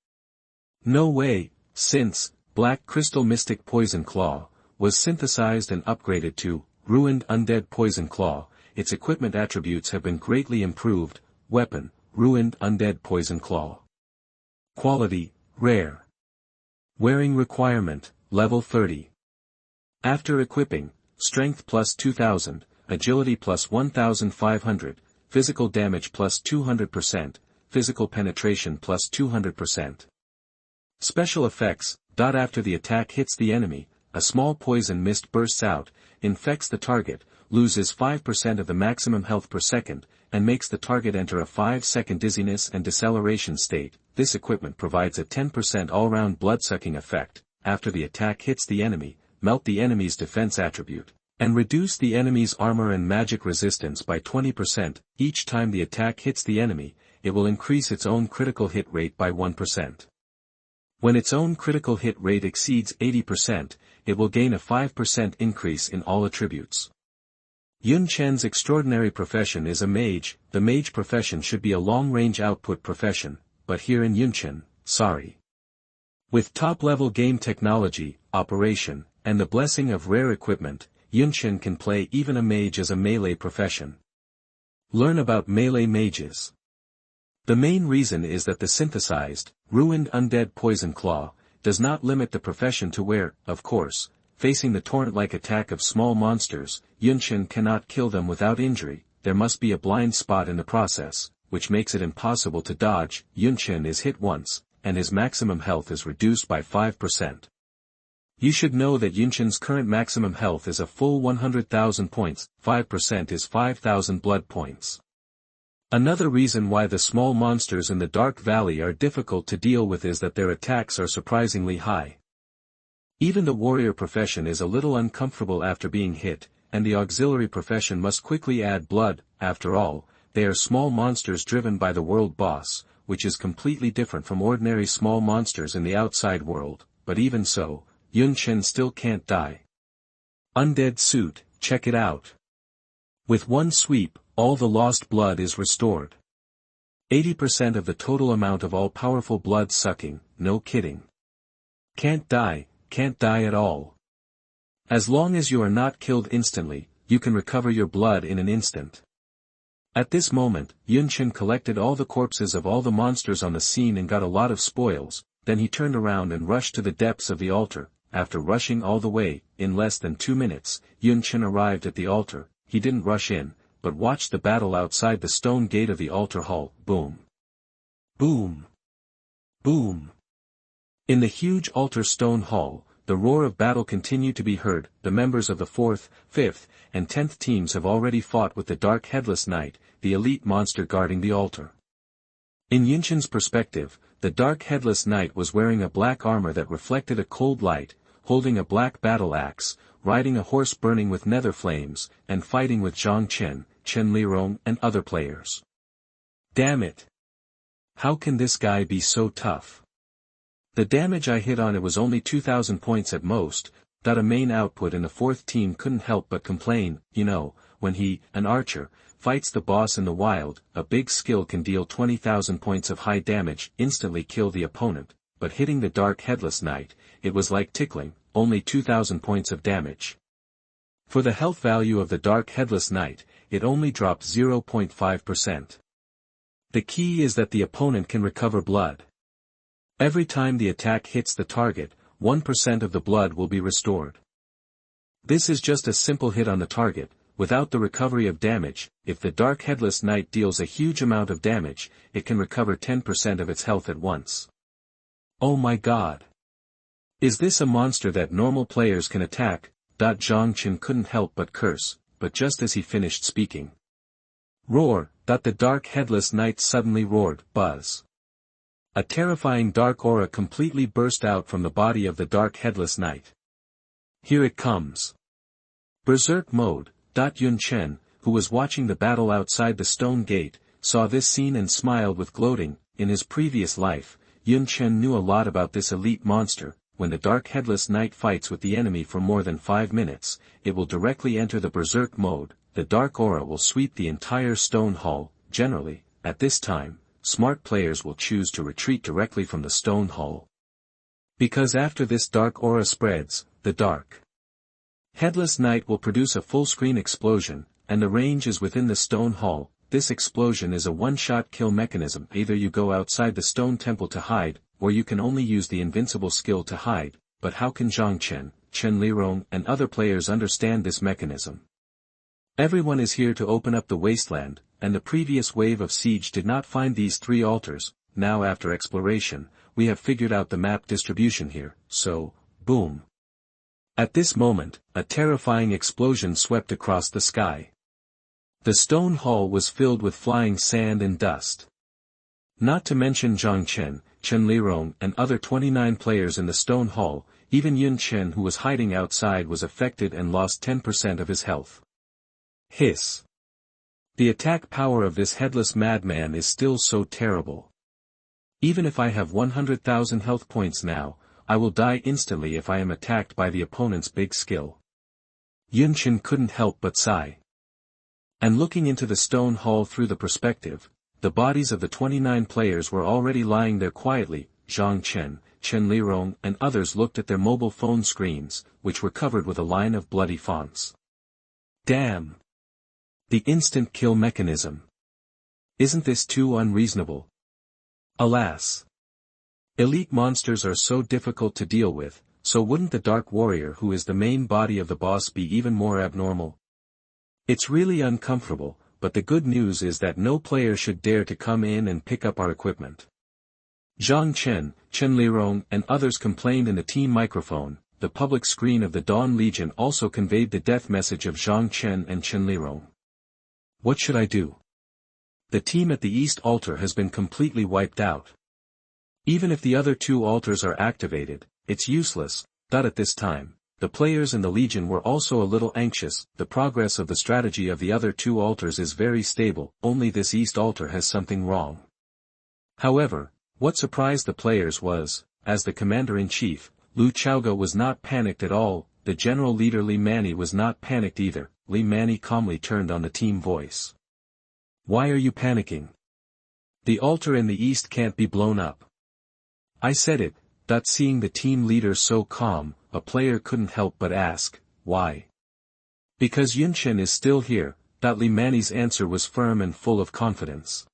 No way, since Black Crystal Mystic Poison Claw was synthesized and upgraded to Ruined Undead Poison Claw, its equipment attributes have been greatly improved. Weapon, Ruined Undead Poison Claw. Quality, Rare. Wearing requirement, Level 30. After equipping, Strength plus 2000, Agility plus 1500, Physical Damage plus 200%, Physical Penetration plus 200%. Special effects. After the attack hits the enemy, a small poison mist bursts out, infects the target, loses 5% of the maximum health per second, and makes the target enter a 5-second dizziness and deceleration state. This equipment provides a 10% all-round blood-sucking effect, after the attack hits the enemy, melt the enemy's defense attribute, and reduce the enemy's armor and magic resistance by 20%. Each time the attack hits the enemy, it will increase its own critical hit rate by 1%. When its own critical hit rate exceeds 80%, it will gain a 5% increase in all attributes. Yunchen's extraordinary profession is a mage. The mage profession should be a long-range output profession, but here in Yunchen, sorry. With top-level game technology, operation, and the blessing of rare equipment, Yunchen can play even a mage as a melee profession. Learn about melee mages. The main reason is that the synthesized, ruined undead poison claw, does not limit the profession to where, of course, facing the torrent-like attack of small monsters, Yunchen cannot kill them without injury. There must be a blind spot in the process, which makes it impossible to dodge. Yunchen is hit once, and his maximum health is reduced by 5%. You should know that Yunchen's current maximum health is a full 100,000 points, 5% is 5,000 blood points. Another reason why the small monsters in the Dark Valley are difficult to deal with is that their attacks are surprisingly high. Even the warrior profession is a little uncomfortable after being hit, and the auxiliary profession must quickly add blood. After all, they are small monsters driven by the world boss, which is completely different from ordinary small monsters in the outside world, but even so, Yunchen still can't die. Undead suit, check it out. With one sweep, all the lost blood is restored. 80% of the total amount of all powerful blood sucking, no kidding. Can't die at all. As long as you are not killed instantly, you can recover your blood in an instant. At this moment, Yunchen collected all the corpses of all the monsters on the scene and got a lot of spoils. Then he turned around and rushed to the depths of the altar. After rushing all the way, in less than 2 minutes, Yunchen arrived at the altar. He didn't rush in, but watched the battle outside the stone gate of the altar hall. Boom. Boom. Boom. In the huge altar stone hall, the roar of battle continued to be heard. The members of the 4th, 5th, and 10th teams have already fought with the Dark Headless Knight, the elite monster guarding the altar. In Yunchen's perspective, the Dark Headless Knight was wearing a black armor that reflected a cold light, holding a black battle axe, riding a horse burning with nether flames, and fighting with Chen, Chen Lirong and other players. Damn it! How can this guy be so tough? The damage I hit on it was only 2,000 points at most. That a main output in the 4th team couldn't help but complain. You know, when he, an archer, fights the boss in the wild, a big skill can deal 20,000 points of high damage, instantly kill the opponent, but hitting the Dark Headless Knight, it was like tickling, only 2,000 points of damage. For the health value of the Dark Headless Knight, it only dropped 0.5%. The key is that the opponent can recover blood. Every time the attack hits the target, 1% of the blood will be restored. This is just a simple hit on the target, without the recovery of damage. If the Dark Headless Knight deals a huge amount of damage, it can recover 10% of its health at once. Oh my god! Is this a monster that normal players can attack? Zhang Chen couldn't help but curse, but just as he finished speaking. Roar! The Dark Headless Knight suddenly roared. Buzz! A terrifying dark aura completely burst out from the body of the Dark Headless Knight. Here it comes. Berserk mode. Yunchen, who was watching the battle outside the stone gate, saw this scene and smiled with gloating. In his previous life, Yunchen knew a lot about this elite monster. When the Dark Headless Knight fights with the enemy for more than 5 minutes, it will directly enter the Berserk mode. The dark aura will sweep the entire stone hall. Generally, at this time, smart players will choose to retreat directly from the stone hall. Because after this dark aura spreads, the Dark Headless Knight will produce a full-screen explosion, and the range is within the stone hall. This explosion is a one-shot kill mechanism. Either you go outside the stone temple to hide, or you can only use the invincible skill to hide. But how can Zhang Chen, Chen Lirong and other players understand this mechanism? Everyone is here to open up the wasteland, and the previous wave of siege did not find these 3 altars. Now after exploration, we have figured out the map distribution here, so, boom. At this moment, a terrifying explosion swept across the sky. The stone hall was filled with flying sand and dust. Not to mention Zhang Chen, Chen Lirong and other 29 players in the stone hall, even Yunchen who was hiding outside was affected and lost 10% of his health. Hiss. The attack power of this headless madman is still so terrible. Even if I have 100,000 health points now, I will die instantly if I am attacked by the opponent's big skill. Yunchen couldn't help but sigh. And looking into the stone hall through the perspective, the bodies of the 29 players were already lying there quietly. Zhang Chen, Chen Lirong and others looked at their mobile phone screens, which were covered with a line of bloody fonts. Damn! The instant kill mechanism. Isn't this too unreasonable? Alas! Elite monsters are so difficult to deal with, so wouldn't the Dark Warrior who is the main body of the boss be even more abnormal? It's really uncomfortable, but the good news is that no player should dare to come in and pick up our equipment. Zhang Chen, Chen Lirong and others complained in the team microphone. The public screen of the Dawn Legion also conveyed the death message of Zhang Chen and Chen Lirong. What should I do? The team at the East Altar has been completely wiped out. Even if the other two altars are activated, it's useless. At this time, the players in the Legion were also a little anxious. The progress of the strategy of the other two altars is very stable, only this East Altar has something wrong. However, what surprised the players was, as the commander-in-chief, Lu Chaoga was not panicked at all. The general leader Li Mani was not panicked either. Li Mani calmly turned on the team voice. Why are you panicking? The altar in the east can't be blown up. I said it. Seeing the team leader so calm, a player couldn't help but ask, why? Because Yunchen is still here. Li Mani's answer was firm and full of confidence.